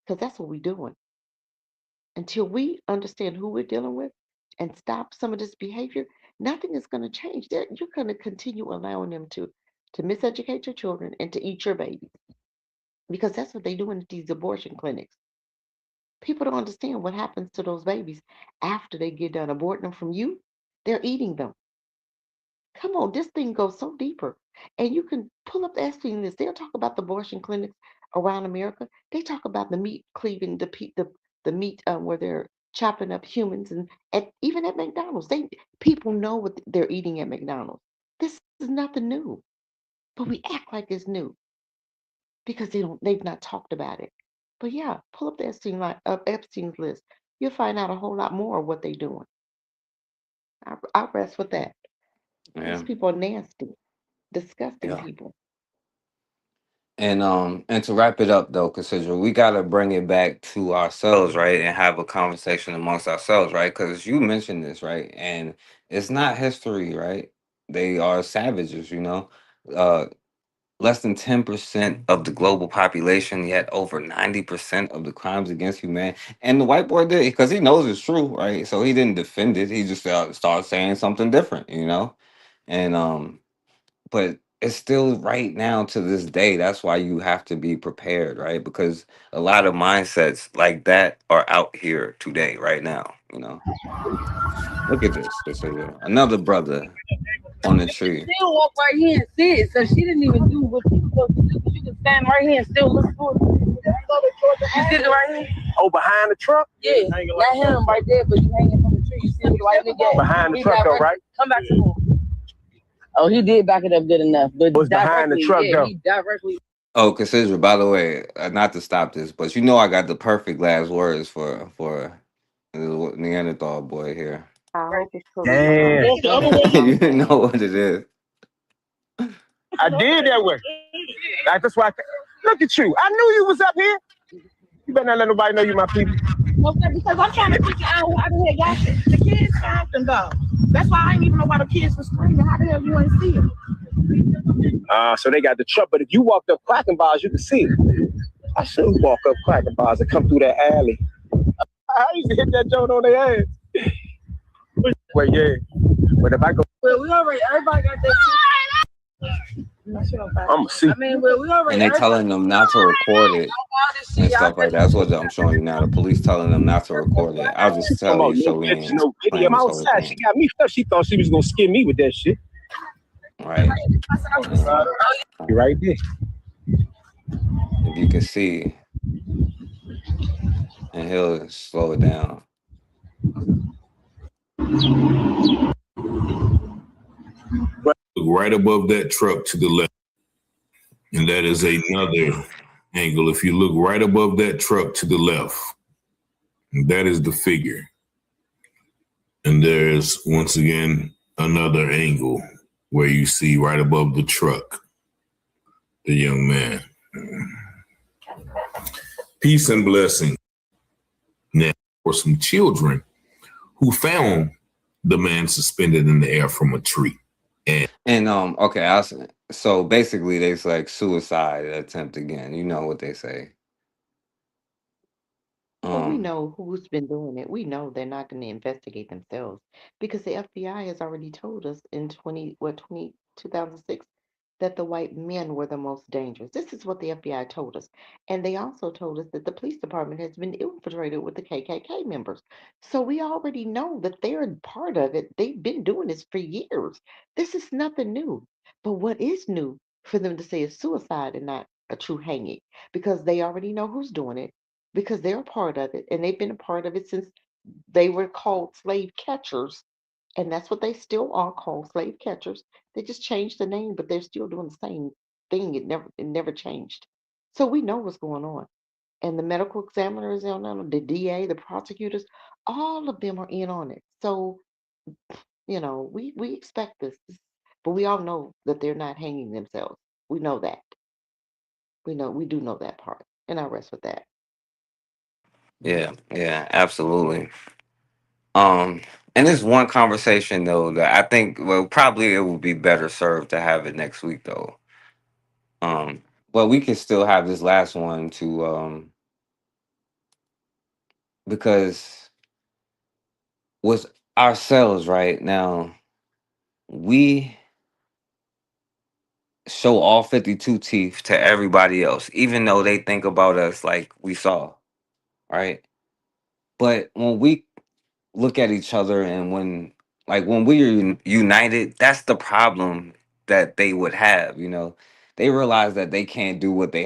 because that's what we're doing. Until we understand who we're dealing with and stop some of this behavior, nothing is going to change. You're going to continue allowing them to miseducate your children and to eat your babies, because that's what they're doing at these abortion clinics. People don't understand what happens to those babies after they get done aborting them from you. They're eating them. Come on, this thing goes so deeper. And you can pull up the Epstein list. They'll talk about the abortion clinics around America. They talk about the meat cleaving, the meat where they're chopping up humans, and even at McDonald's, people know what they're eating at McDonald's. This is nothing new, but we act like it's new because they've not talked about it. But yeah, pull up the Epstein's list. You'll find out a whole lot more of what they're doing. I'll rest with that. Yeah. These people are nasty, disgusting Yeah. people. And to wrap it up though, Cassidra, we gotta bring it back to ourselves, right? And have a conversation amongst ourselves, right? Because you mentioned this, right? And it's not history, right? They are savages, you know. Uh Less than 10% of the global population, yet over 90% of the crimes against humanity. And the white boy did, because he knows it's true, right? So he didn't defend it. He just started saying something different, you know? And but it's still right now to this day. That's why you have to be prepared, right? Because a lot of mindsets like that are out here today, right now, you know? Look at this. This is another brother on the tree. Still walk right here and sit, so she didn't even do what she was supposed to do. She could stand right here and still look for it. You sit right here? Oh, behind the truck? Yeah, not him right there, but you hanging from the tree. You see the white nigga behind the truck, though, right? Come back to him. Oh, he did back it up good enough, but was behind the truck, though. He directly. Oh, Cassidra, by the way, not to stop this, but you know I got the perfect last words for the Neanderthal boy here. I hope it's You didn't know what it is. I did that way. That's why. Look at you. I knew you was up here. You better not let nobody know you my people. Okay, because I'm trying to figure out why the hell y'all the kids stopped and go. That's why I didn't even know why the kids were screaming. How the hell you ain't see them? So they got the truck, but if you walked up Clacking Bars, you could see it. I should walk up Clacking Bars and come through that alley. I used to hit that joint on their ass. Well, yeah. But if I go, well, we already everybody got that. I'm see. I mean, well, we already. And they telling them not to record it and stuff like that. That's what I'm showing you now. The police telling them not to record it. I'll just tell you so we ain't playing this whole outside. She got me stuff. She thought she was gonna skin me with that shit. Right. You're right there. If you can see, and he'll slow it down. Right above that truck to the left. And that is another angle. If you look right above that truck to the left, that is the figure. And there's, once again, another angle where you see right above the truck, the young man. Peace and blessing. Now, for some children who found the man suspended in the air from a tree. And okay, so basically they like suicide attempt again. You know what they say. Well, we know who's been doing it. We know they're not going to investigate themselves because the FBI has already told us in 2006 that the white men were the most dangerous. This is what the FBI told us. And they also told us that the police department has been infiltrated with the KKK members. So we already know that they're part of it. They've been doing this for years. This is nothing new. But what is new for them to say is suicide and not a true hanging? Because they already know who's doing it, because they're a part of it, and they've been a part of it since they were called slave catchers, and that's what they still are, called slave catchers. They just changed the name, but they're still doing the same thing. It never changed. So we know what's going on. And the medical examiners on it, the DA, the prosecutors, all of them are in on it. So, we expect this, but we all know that they're not hanging themselves. We know that. We do know that part. And I rest with that. Yeah, yeah, absolutely. Um, and there's one conversation though that I think, well, probably it would be better served to have it next week though. But we can still have this last one to because with ourselves right now, we show all 52 teeth to everybody else, even though they think about us like we saw, right? But when we look at each other and when we are united, that's the problem that they would have, they realize that they can't do what they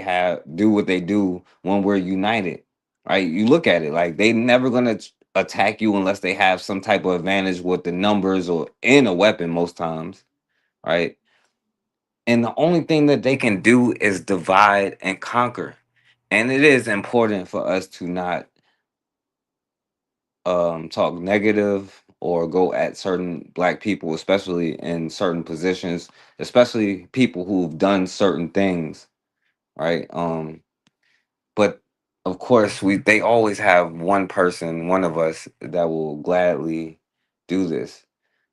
do when we're united, right? You look at it like they never gonna attack you unless they have some type of advantage with the numbers or in a weapon most times, right? And the only thing that they can do is divide and conquer. And it is important for us to not talk negative or go at certain black people, especially in certain positions, especially people who've done certain things, right? But of course, they always have one of us that will gladly do this.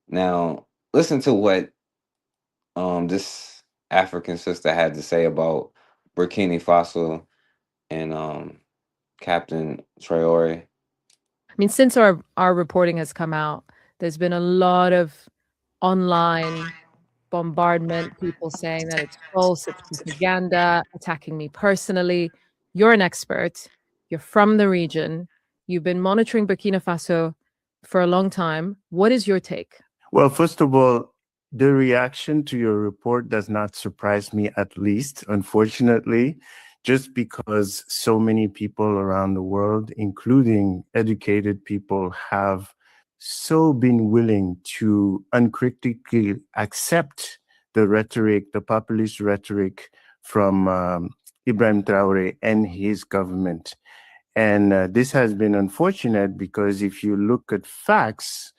Now, listen to what this African sister had to say about Burkina Faso and Captain Traore. I mean, since our reporting has come out, there's been a lot of online bombardment, people saying that it's false, it's propaganda, attacking me personally. You're an expert. You're from the region. You've been monitoring Burkina Faso for a long time. What is your take? Well, first of all, the reaction to your report does not surprise me, at least, unfortunately, just because so many people around the world, including educated people, have so been willing to uncritically accept the rhetoric, the populist rhetoric from Ibrahim Traore and his government. And this has been unfortunate because if you look at facts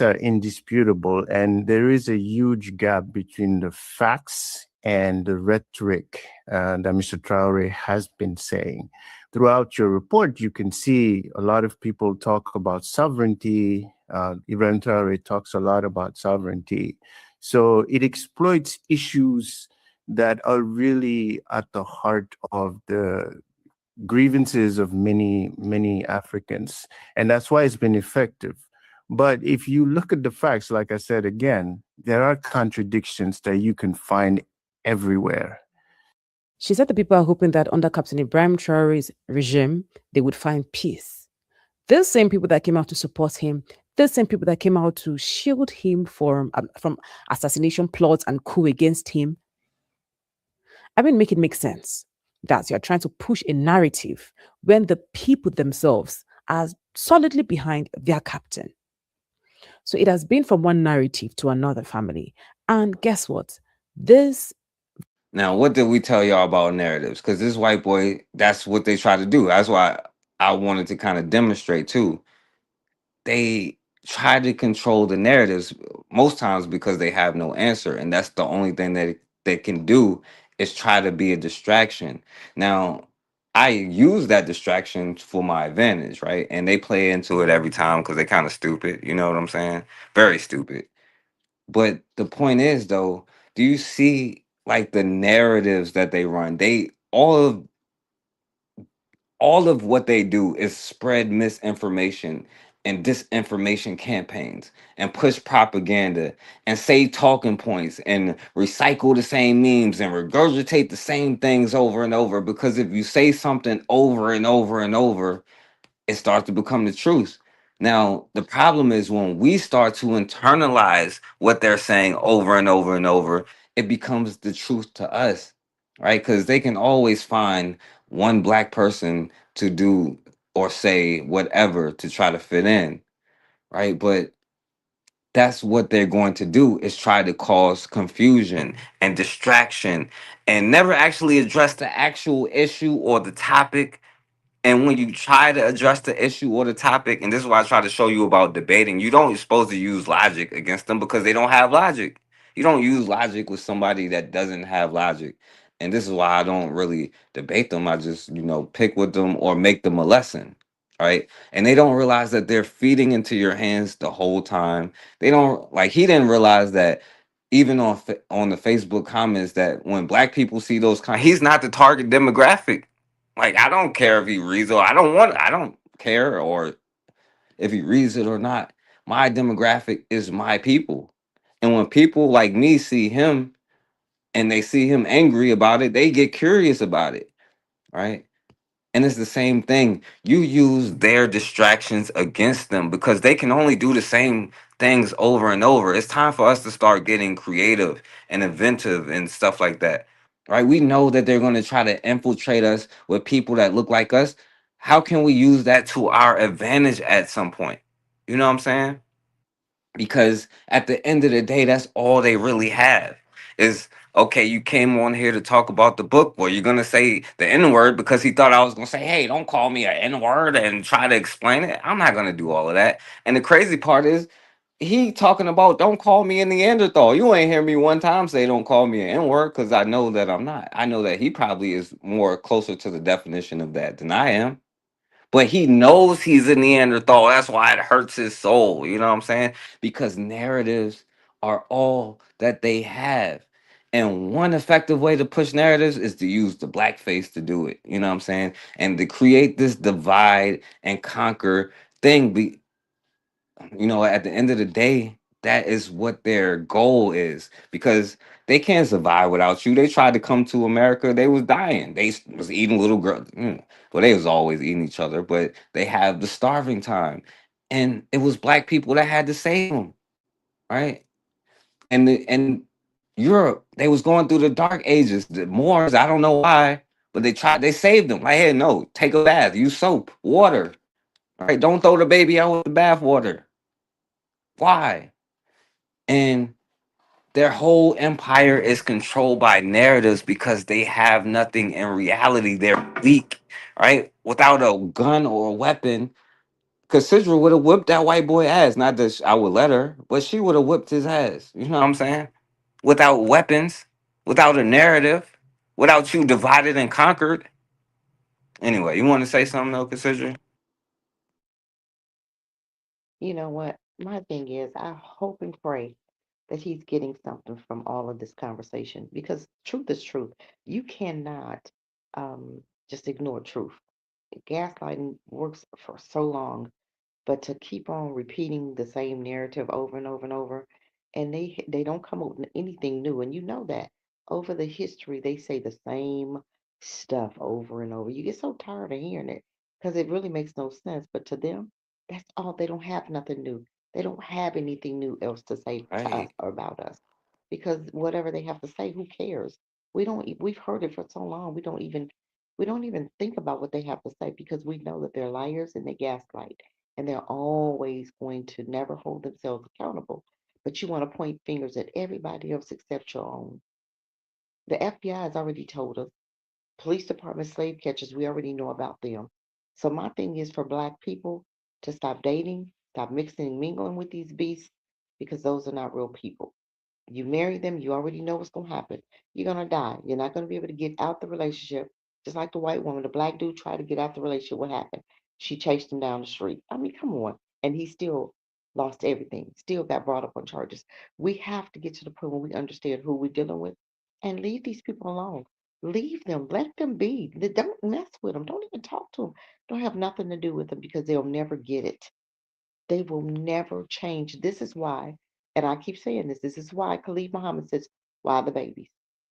are indisputable, and there is a huge gap between the facts and the rhetoric that Mr. Traore has been saying. Throughout your report, you can see a lot of people talk about sovereignty. Ibrahim Traore talks a lot about sovereignty. So it exploits issues that are really at the heart of the grievances of many Africans. And that's why it's been effective. But if you look at the facts, like I said again, there are contradictions that you can find everywhere. She said the people are hoping that under Captain Ibrahim Traore's regime, they would find peace. Those same people that came out to support him, those same people that came out to shield him from assassination plots and coup against him, I mean, make it make sense that you're trying to push a narrative when the people themselves are solidly behind their captain. So it has been from one narrative to another, family. And guess what? Now, what did we tell y'all about narratives? Because this white boy, that's what they try to do. That's why I wanted to kind of demonstrate too. They try to control the narratives most times because they have no answer. And that's the only thing that they can do is try to be a distraction. Now, I use that distraction for my advantage, right? And they play into it every time because they're kind of stupid. You know what I'm saying? Very stupid. But the point is, though, do you see like the narratives that they run? all of what they do is spread misinformation and disinformation campaigns and push propaganda and say talking points and recycle the same memes and regurgitate the same things over and over, because if you say something over and over and over, it starts to become the truth. Now, the problem is when we start to internalize what they're saying over and over and over, it becomes the truth to us, right? Because they can always find one black person to do or say whatever to try to fit in, right? But that's what they're going to do, is try to cause confusion and distraction and never actually address the actual issue or the topic. And when you try to address the issue or the topic, and this is why I try to show you about debating, you don't, you're supposed to use logic against them because they don't have logic. You don't use logic with somebody that doesn't have logic. And this is why I don't really debate them. I just, pick with them or make them a lesson. Right. And they don't realize that they're feeding into your hands the whole time. They don't, like, he didn't realize that even on the Facebook comments, that when black people see those he's not the target demographic. Like, I don't care if he reads or I don't care or if he reads it or not. My demographic is my people. And when people like me see him and they see him angry about it, they get curious about it, right? And it's the same thing. You use their distractions against them because they can only do the same things over and over. It's time for us to start getting creative and inventive and stuff like that. Right? We know that they're going to try to infiltrate us with people that look like us. How can we use that to our advantage at some point? You know what I'm saying? Because at the end of the day, that's all they really have is, okay, you came on here to talk about the book. Well, you're gonna say the N-word because he thought I was gonna say, hey, don't call me an N-word and try to explain it. I'm not gonna do all of that. And the crazy part is he talking about don't call me a Neanderthal. You ain't hear me one time say don't call me an N-word, because I know that I'm not. I know that he probably is more closer to the definition of that than I am, but he knows he's a Neanderthal. That's why it hurts his soul. You know what I'm saying? Because narratives are all that they have. And one effective way to push narratives is to use the blackface to do it. You know what I'm saying? And to create this divide and conquer thing. At the end of the day, that is what their goal is, because they can't survive without you. They tried to come to America, they was dying. They was eating little girls. Well, they was always eating each other, but they have the starving time, and it was black people that had to save them, right? And Europe, they was going through the dark ages. The Moors, I don't know why, but they saved them. Like, hey, no, take a bath, use soap, water, right? Don't throw the baby out with the bath water. Why? And their whole empire is controlled by narratives because they have nothing in reality. They're weak, right? Without a gun or a weapon, Cassidra would have whipped that white boy ass. Not that I would let her, but she would have whipped his ass. You know what I'm saying? Without weapons, without a narrative, without you divided and conquered. Anyway, you want to say something though, Cassidra? You know what? My thing is, I hope and pray that he's getting something from all of this conversation, because truth is truth. You cannot just ignore truth. Gaslighting works for so long, but to keep on repeating the same narrative over and over and over, and they don't come up with anything new, and you know that over the history they say the same stuff over and over. You get so tired of hearing it because it really makes no sense, but to them, that's all. They don't have nothing new. They don't have anything new else to say to us Right. or about us, because whatever they have to say, who cares? We've heard it for so long, we don't even think about what they have to say, because we know that they're liars and they gaslight, and they're always going to never hold themselves accountable. But you want to point fingers at everybody else except your own. The FBI has already told us. Police department slave catchers, we already know about them. So my thing is for black people to stop dating, stop mixing and mingling with these beasts, because those are not real people. You marry them, you already know what's going to happen. You're going to die. You're not going to be able to get out the relationship. Just like the white woman, the black dude tried to get out the relationship. What happened? She chased him down the street. I mean, come on. And he still lost everything, still got brought up on charges. We have to get to the point where we understand who we're dealing with and leave these people alone. Leave them. Let them be. Don't mess with them. Don't even talk to them. Don't have nothing to do with them because they'll never get it. They will never change. This is why, and I keep saying this, this is why Khalid Muhammad says, why the babies?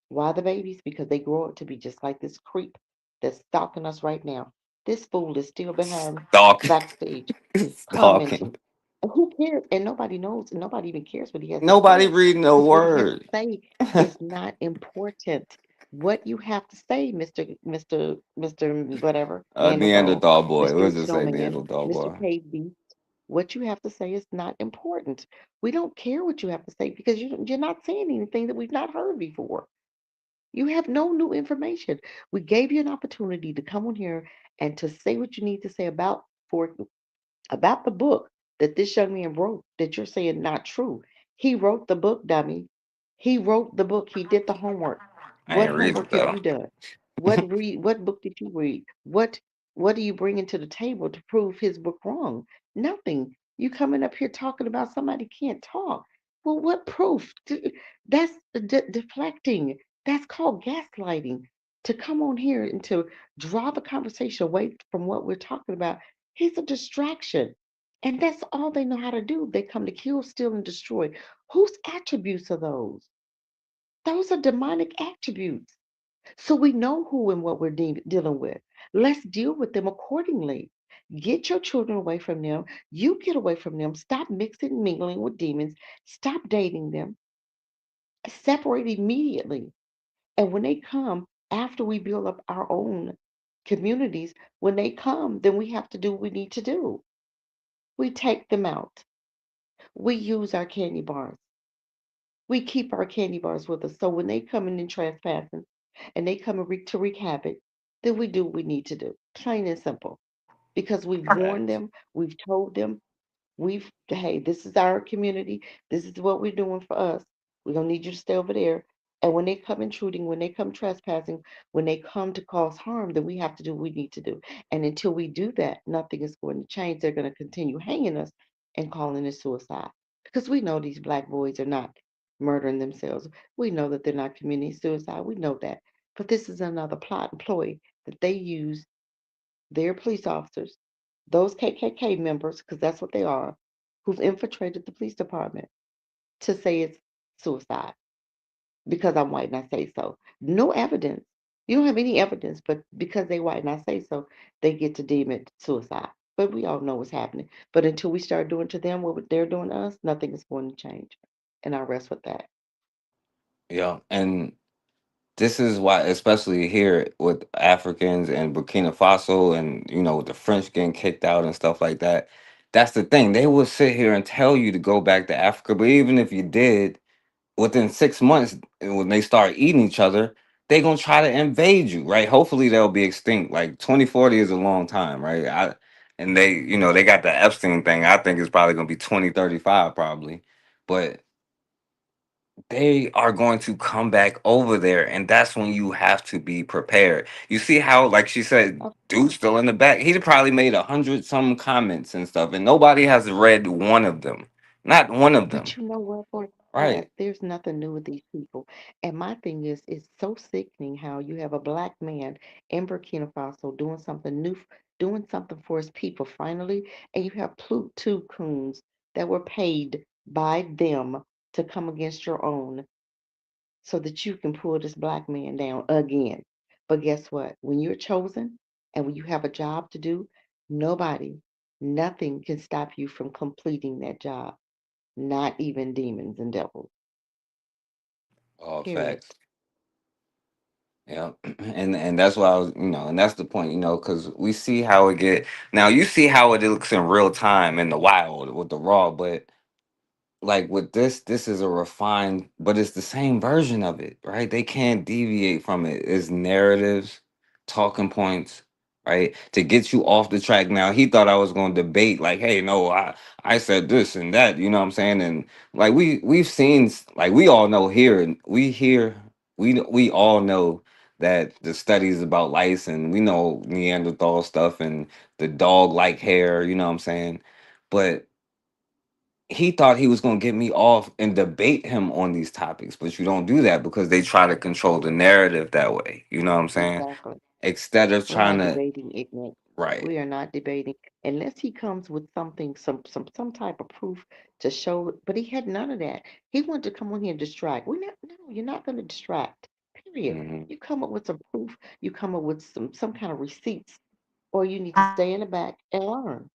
Why the babies? Because they grow up to be just like this creep that's stalking us right now. This fool is still behind Stalking. backstage Stalking. commenting. And who cares? And nobody knows, and nobody even cares what he has to Nobody say. reading no Because what he has to word. say is not important. What you have to say, Mr. whatever, Neanderthal, Neanderthal boy. Mr. We'll just say Snowman, Neanderthal Mr. boy. Cave Beast, what you have to say is not important. We don't care what you have to say because you're not saying anything that we've not heard before. You have no new information. We gave you an opportunity to come on here and to say what you need to say about the book that this young man wrote that you're saying not true. He wrote the book, dummy. He wrote the book. He did the homework. I What ain't read it homework have though. you done? What book did you read? What are you bringing to the table to prove his book wrong? Nothing. You coming up here talking about somebody can't talk. Well, what proof? That's deflecting. That's called gaslighting. To come on here and to draw the conversation away from what we're talking about, he's a distraction. And that's all they know how to do. They come to kill, steal, and destroy. Whose attributes are those? Those are demonic attributes. So we know who and what we're dealing with. Let's deal with them accordingly. Get your children away from them. You get away from them. Stop mixing, mingling with demons. Stop dating them. Separate immediately. And when they come, after we build up our own communities, when they come, then we have to do what we need to do. We take them out. We use our candy bars. We keep our candy bars with us. So when they come in and trespassing and they come and to wreak havoc, then we do what we need to do. Plain and simple. Because we've warned them, we've told them, hey, this is our community. This is what we're doing for us. We don't need you to stay over there. And when they come intruding, when they come trespassing, when they come to cause harm, then we have to do what we need to do. And until we do that, nothing is going to change. They're going to continue hanging us and calling it suicide. Because we know these black boys are not murdering themselves. We know that they're not committing suicide. We know that. But this is another plot and ploy that they use their police officers, those KKK members, because that's what they are, who've infiltrated the police department to say it's suicide because I'm white and I say so. No evidence. You don't have any evidence, but because they white and I say so, they get to deem it suicide. But we all know what's happening. But until we start doing to them what they're doing to us, nothing is going to change. And I rest with that. Yeah. And this is why, especially here with Africans and Burkina Faso and, with the French getting kicked out and stuff like that. That's the thing. They will sit here and tell you to go back to Africa. But even if you did, within 6 months, when they start eating each other, they gonna try to invade you, right? Hopefully they'll be extinct. Like 2040 is a long time, right? And they got the Epstein thing. I think it's probably gonna be 2035 probably. But they are going to come back over there, and that's when you have to be prepared. You see how, like she said, Of dude's course. still in the back. He probably made 100 some comments and stuff, and nobody has read one of them. Not one of them. But you know what, boy? Right. There's nothing new with these people. And my thing is, it's so sickening how you have a black man in Burkina Faso doing something new, doing something for his people finally, and you have two coons that were paid by them to come against your own so that you can pull this black man down again. But guess what? When you're chosen and when you have a job to do, nobody, nothing can stop you from completing that job. Not even demons and devils. All Period. facts. Yeah, and that's why I was, and that's the point, because we see how it get. Now you see how it looks in real time in the wild with the raw, but like with this is a refined, but it's the same version of it, right? They can't deviate from it. It's narratives, talking points, right? To get you off the track. Now he thought I was going to debate, like, hey, no, I said this and that, you know what I'm saying? And like we've seen, like we all know here, and we all know that the studies about lice, and we know Neanderthal stuff and the dog like hair, you know what I'm saying? But he thought he was going to get me off and debate him on these topics, but you don't do that because they try to control the narrative that way. You know what I'm saying? Exactly. Instead of We're not trying to, debating ignorance. right. We are not debating unless he comes with something, some type of proof to show. But he had none of that. He wanted to come on here and distract. We're not. No, you're not going to distract. Period. Hmm. You come up with some proof. You come up with some kind of receipts, or you need to stay in the back and learn.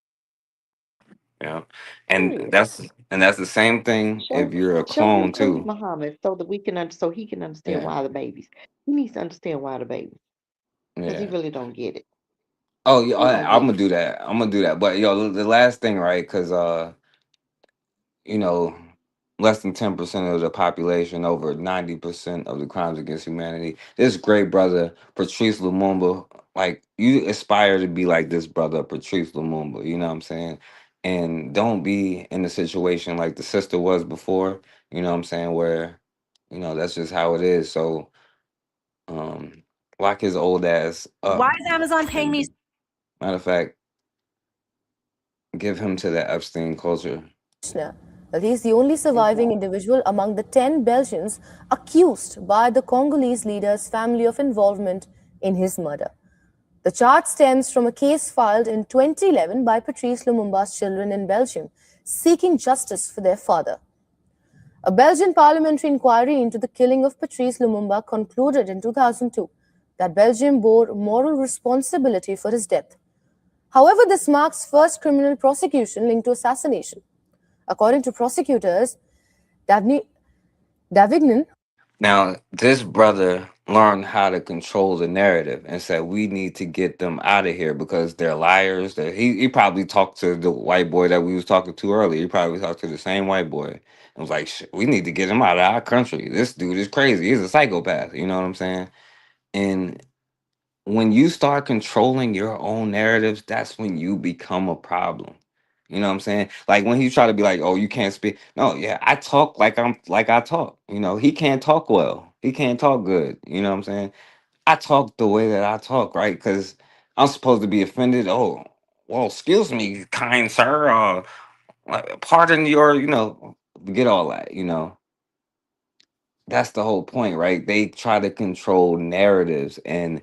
Yeah. And Period. that's the same thing if Show you're a show your clone proof, too. Muhammad, so that we can so he can understand Yeah. why the babies. He needs to understand why the babies, because he Yeah. really don't get it. Oh, yeah, He don't I'm get gonna it. do that. I'm gonna do that. But yo, the last thing, right? Because you know, less than 10% of the population, over 90% of the crimes against humanity. This great brother, Patrice Lumumba, like you aspire to be like this brother, Patrice Lumumba, you know what I'm saying? And don't be in a situation like the sister was before, you know what I'm saying, where, that's just how it is. So lock his old ass up. Why is Amazon paying me? Matter of fact, give him to the Epstein culture. Well, he is the only surviving individual among the 10 Belgians accused by the Congolese leader's family of involvement in his murder. The charge stems from a case filed in 2011 by Patrice Lumumba's children in Belgium, seeking justice for their father. A Belgian parliamentary inquiry into the killing of Patrice Lumumba concluded in 2002 that Belgium bore moral responsibility for his death. However, this marks first criminal prosecution linked to assassination. According to prosecutors, Davignon. Now, this brother learned how to control the narrative and said, we need to get them out of here because they're liars. He probably talked to the white boy that we was talking to earlier. He probably talked to the same white boy and was like, we need to get him out of our country. This dude is crazy. He's a psychopath. You know what I'm saying? And when you start controlling your own narratives, that's when you become a problem. You know what I'm saying? Like when he try to be like, "Oh, you can't speak." No, yeah, I talk like I talk. He can't talk well. He can't talk good. You know what I'm saying? I talk the way that I talk, right? Because I'm supposed to be offended. Oh, well, excuse me, kind sir. Pardon your, get all that. That's the whole point, right? They try to control narratives, and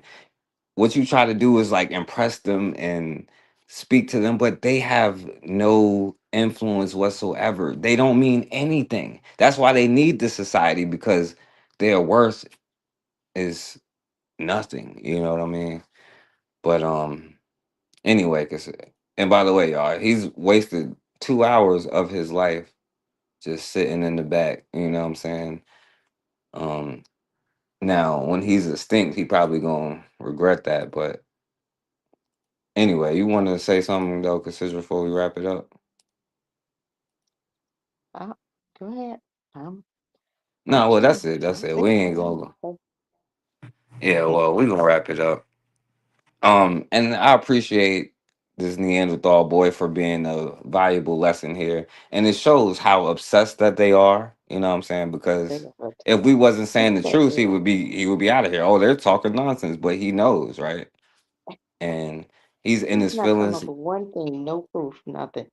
what you try to do is like impress them and speak to them, but they have no influence whatsoever. They don't mean anything. That's why they need the society, because their worth is nothing. You know what I mean? But anyway, and by the way, y'all, he's wasted 2 hours of his life just sitting in the back. You know what I'm saying? Um Now when he's extinct, he probably gonna regret that, but anyway, you want to say something though, Cassidra, before we wrap it up? Uh, Go ahead. I'm No, well, that's chilling. it. That's I'm it. We thinking ain't what I gonna need to Yeah, say. well, we gonna wrap it up. And I appreciate this Neanderthal boy for being a valuable lesson here, and it shows how obsessed that they are. You know what I'm saying? They Because are if we wasn't saying the upset truth, with he would be out of here. Oh, they're talking nonsense, but he knows, right? And he's in he did his not come feelings. up with one thing, no proof, nothing.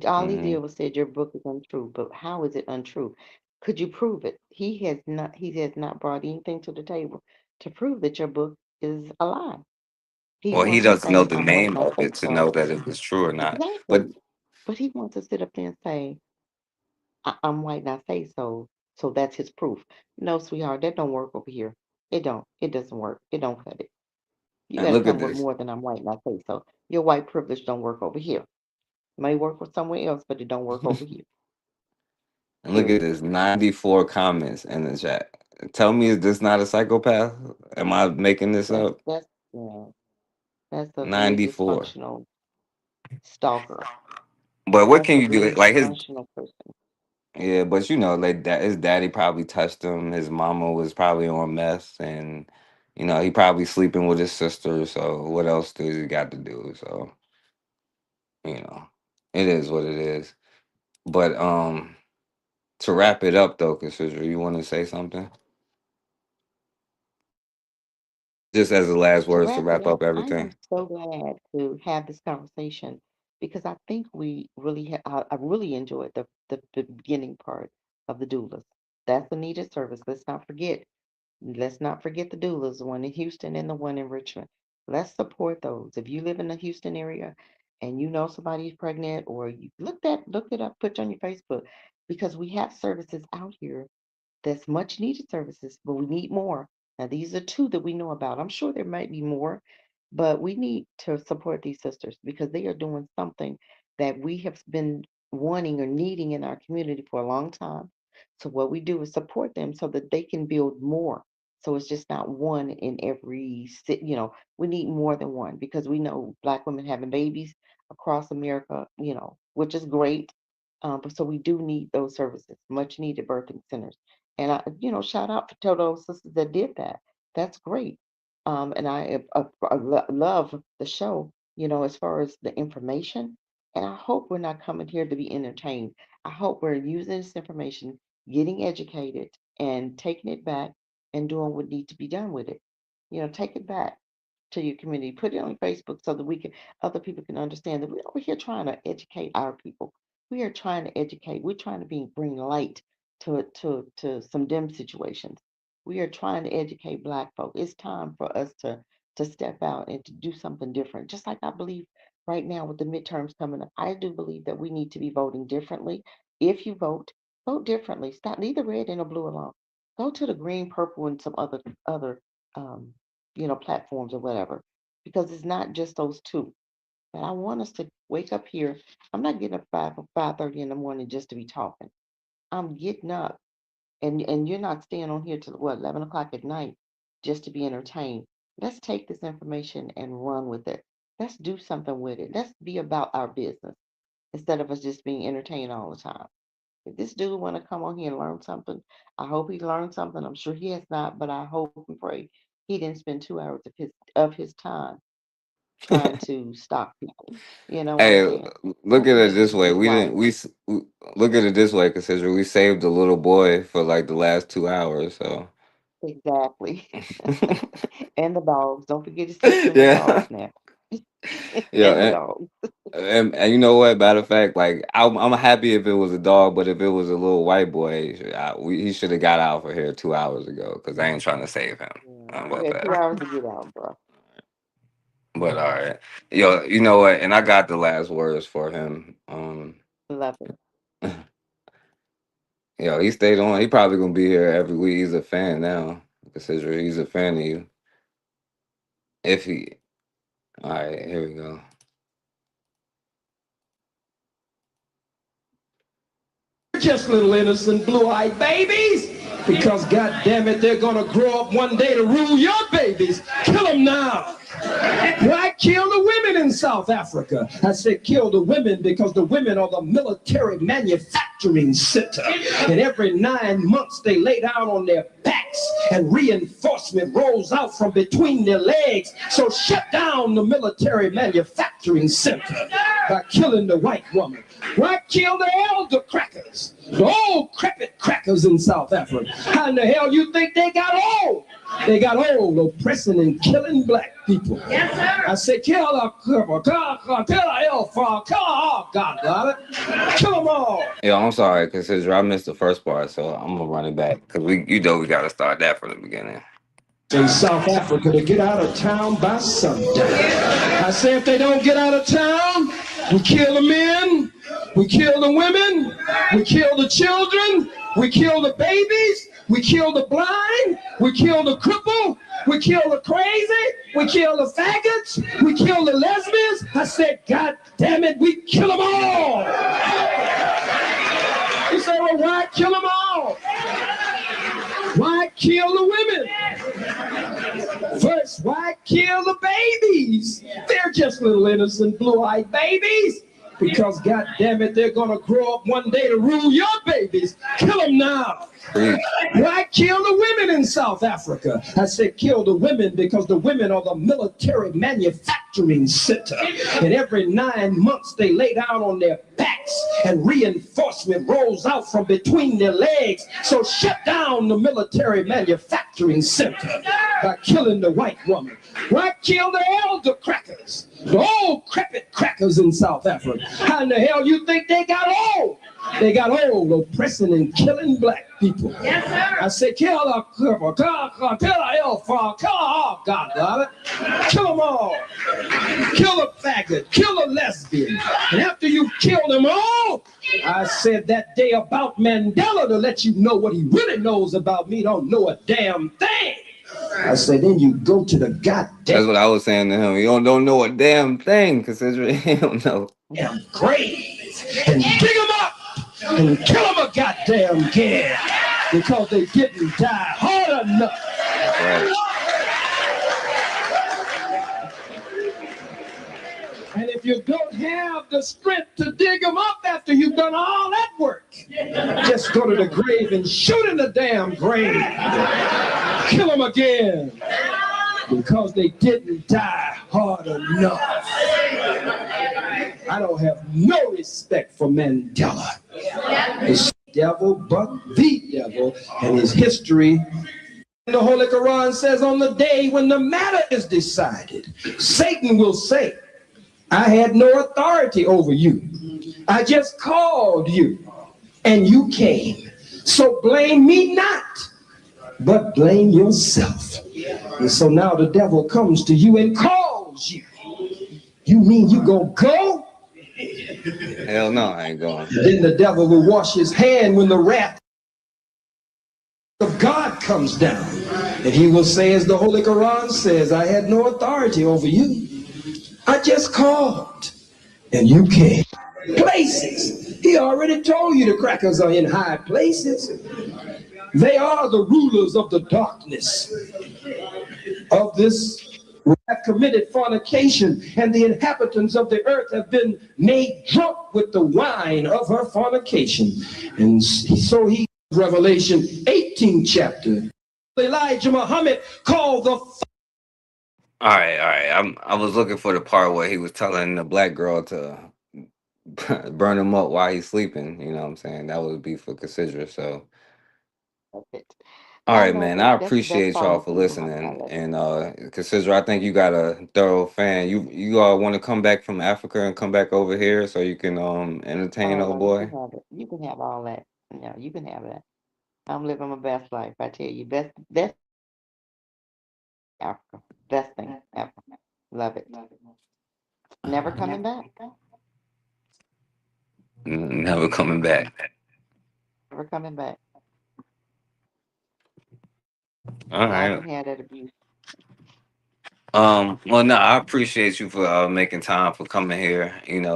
All he Hmm. did was said your book is untrue. But how is it untrue? Could you prove it? He has not brought anything to the table to prove that your book is a lie. He Well, he wants to doesn't know say, the I'm white name and I of say it to so. know that it was true or not. But Exactly. But he wants to sit up there and say, I'm white and I say so. So that's his proof. No, sweetheart, that don't work over here. It don't. It doesn't work. It don't cut it. You and got to look at come with this. more than I'm white and I say so. Your white privilege don't work over here. It may work for somewhere else, but it don't work over here. And look at Period. this, 94 comments in the chat. Tell me, is this not a psychopath? Am I making this That's up? that's yeah, that's a very 94. dysfunctional stalker. But what That's can a you do? very Like his, dysfunctional person. yeah, but like that, his daddy probably touched him. His mama was probably on meth, and he probably sleeping with his sister. So what else does he got to do? So you know, it is what it is. But to wrap it up though, Cassandra, you want to say something? Just as the last To words to wrap it wrap up, up I am everything. so glad to have this conversation because I think we really I really enjoyed the beginning part of the doulas. That's a needed service. Let's not forget. Let's not forget the doulas, the one in Houston and the one in Richmond. Let's support those. If you live in the Houston area and you know somebody's pregnant, or you look it up, put it on your Facebook, because we have services out here that's much needed services, but we need more. Now, these are two that we know about. I'm sure there might be more, but we need to support these sisters because they are doing something that we have been wanting or needing in our community for a long time. So what we do is support them so that they can build more. So it's just not one in every city. We need more than one because we know Black women having babies across America, which is great. But so we do need those services, much needed birthing centers. And shout out to those sisters that did that. That's great. And I love the show, as far as the information. And I hope we're not coming here to be entertained. I hope we're using this information, getting educated, and taking it back and doing what needs to be done with it. Take it back to your community. Put it on Facebook so that other people can understand that we're over here trying to educate our people. We are trying to educate. We're trying to bring light to some dim situations. We are trying to educate Black folk. It's time for us to step out and to do something different. Just like I believe right now with the midterms coming up, I do believe that we need to be voting differently. If you vote differently. Stop, leave the red and the blue alone. Go to the green, purple, and some other platforms or whatever, because it's not just those two. But I want us to wake up here. I'm not getting up 5:30 in the morning just to be talking. I'm getting up, and you're not staying on here till 11 o'clock at night just to be entertained. Let's take this information and run with it. Let's do something with it. Let's be about our business instead of us just being entertained all the time. If this dude want to come on here and learn something, I hope he learned something. I'm sure he has not, but I hope and pray he didn't spend 2 hours of his time trying to stop people. You know what I'm Hey, saying? look at it this way. Be We wise. didn't. Look at it this way, Cassidra. We saved the little boy for like the last 2 hours. So Exactly. And the dogs. Don't forget to save them the yeah, dogs now. yeah. And the dogs. And you know what? Matter of fact, like I'm happy if it was a dog, but if it was a little white boy, he should have got out for here 2 hours ago because I ain't trying to save him. How You about had 2 that? hours to get out, bro. But all right, yo, you know what? And I got the last words for him. Love it. Yo, he stayed on. He probably gonna be here every week. He's a fan now. Consider he's a fan of you. If he, all right, here we go. Just little innocent blue-eyed babies, because God damn it, they're gonna grow up one day to rule your babies. Kill them now. Why kill the women in South Africa? I said kill the women because the women are the military manufacturing center. And every 9 months they lay down on their backs and reinforcement rolls out from between their legs. So shut down the military manufacturing center by killing the white woman. Why kill the elder crackers? The old crepit crackers in South Africa. How in the hell you think they got old? They got old oppressing and killing Black people. Yes, sir. I said, kill them all. Yo, I'm sorry, Consider I missed the first part, so I'm gonna run it back because we gotta start that from the beginning. In South Africa to get out of town by sundown. I say if they don't get out of town, we kill the men, we kill the women, we kill the children, we kill the babies, we kill the blind, we kill the cripple, we kill the crazy, we kill the faggots, we kill the lesbians. I said, God damn it, we kill them all. You say, well, why kill them all? Why kill the women? First, why kill the babies? They're just little innocent blue-eyed babies. Because, God damn it, they're going to grow up one day to rule your babies. Kill them now. Why kill the women in South Africa? I said kill the women because the women are the military manufacturing center. And every 9 months they lay down on their backs and reinforcement rolls out from between their legs. So shut down the military manufacturing center by killing the white woman. Why kill the elder crackers, the old crepit crackers in South Africa? How in the hell you think they got old? They got old oppressing and killing black people. Yes, sir. I say, kill a cripple, kill a hellfire, kill a hog, God love it. Kill them all. Kill a faggot, kill a lesbian. And after you kill them all, I said that day about Mandela to let you know what he really knows about me. Don't know a damn thing. I said, then you go to the goddamn. That's what I was saying to him. You don't know a damn thing, Cassidra. He don't know. Damn graves and dig them up and kill them a goddamn again because they didn't die hard enough. Right. And if you don't have the strength to dig them up after you've done all that work, just go to the grave and shoot in the damn grave. Kill them again because they didn't die hard enough. I don't have no respect for Mandela. The devil, but the devil, and his history. The Holy Quran says on the day when the matter is decided, Satan will say, I had no authority over you. I just called you and you came. So blame me not, but blame yourself. And so now the devil comes to you and calls you. You mean you gonna go? Hell no, I ain't going. Then the devil will wash his hand when the wrath of God comes down. And he will say, as the Holy Quran says, I had no authority over you. I just called and you came. Places. He already told you the crackers are in high places. They are the rulers of the darkness of this have committed fornication, and the inhabitants of the earth have been made drunk with the wine of her fornication. And so he, Revelation 18 chapter, Elijah Muhammad called the All right. I was looking for the part where he was telling the black girl to burn him up while he's sleeping. You know what I'm saying? That would be for Cassidra. So, all right, man. I appreciate y'all for listening. And Cassidra, I think you got a thorough fan. You want to come back from Africa and come back over here so you can entertain old boy? You can have all that. No, you can have that. I'm living my best life. I tell you, best Africa, best thing ever. Love it. Never coming back. Never coming back. Never coming back. All I right. haven't had that abuse. Well, no, I appreciate you for making time for coming here, and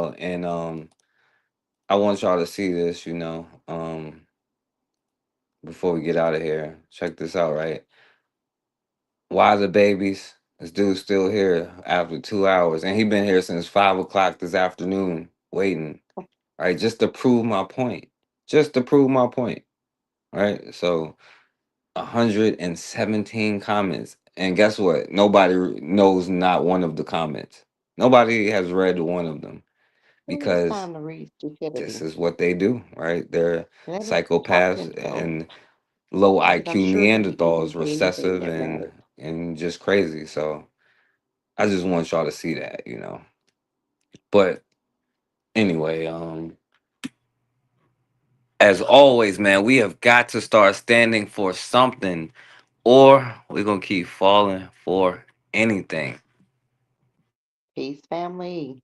I want y'all to see this, before we get out of here. Check this out, right? Why the babies? This dude's still here after 2 hours, and he been here since 5 o'clock this afternoon, waiting, right? Just to prove my point. Just to prove my point, right? So 117 comments. And guess what? Nobody knows not one of the comments. Nobody has read one of them because Time to read stupidity. this is what they do, right? They're Let me talk psychopaths info. and low Because I'm IQ sure you didn't Neanderthals, say anything recessive that matters. and just crazy. So I just want y'all to see that, But anyway, as always, man, we have got to start standing for something, or we're gonna keep falling for anything. Peace, family.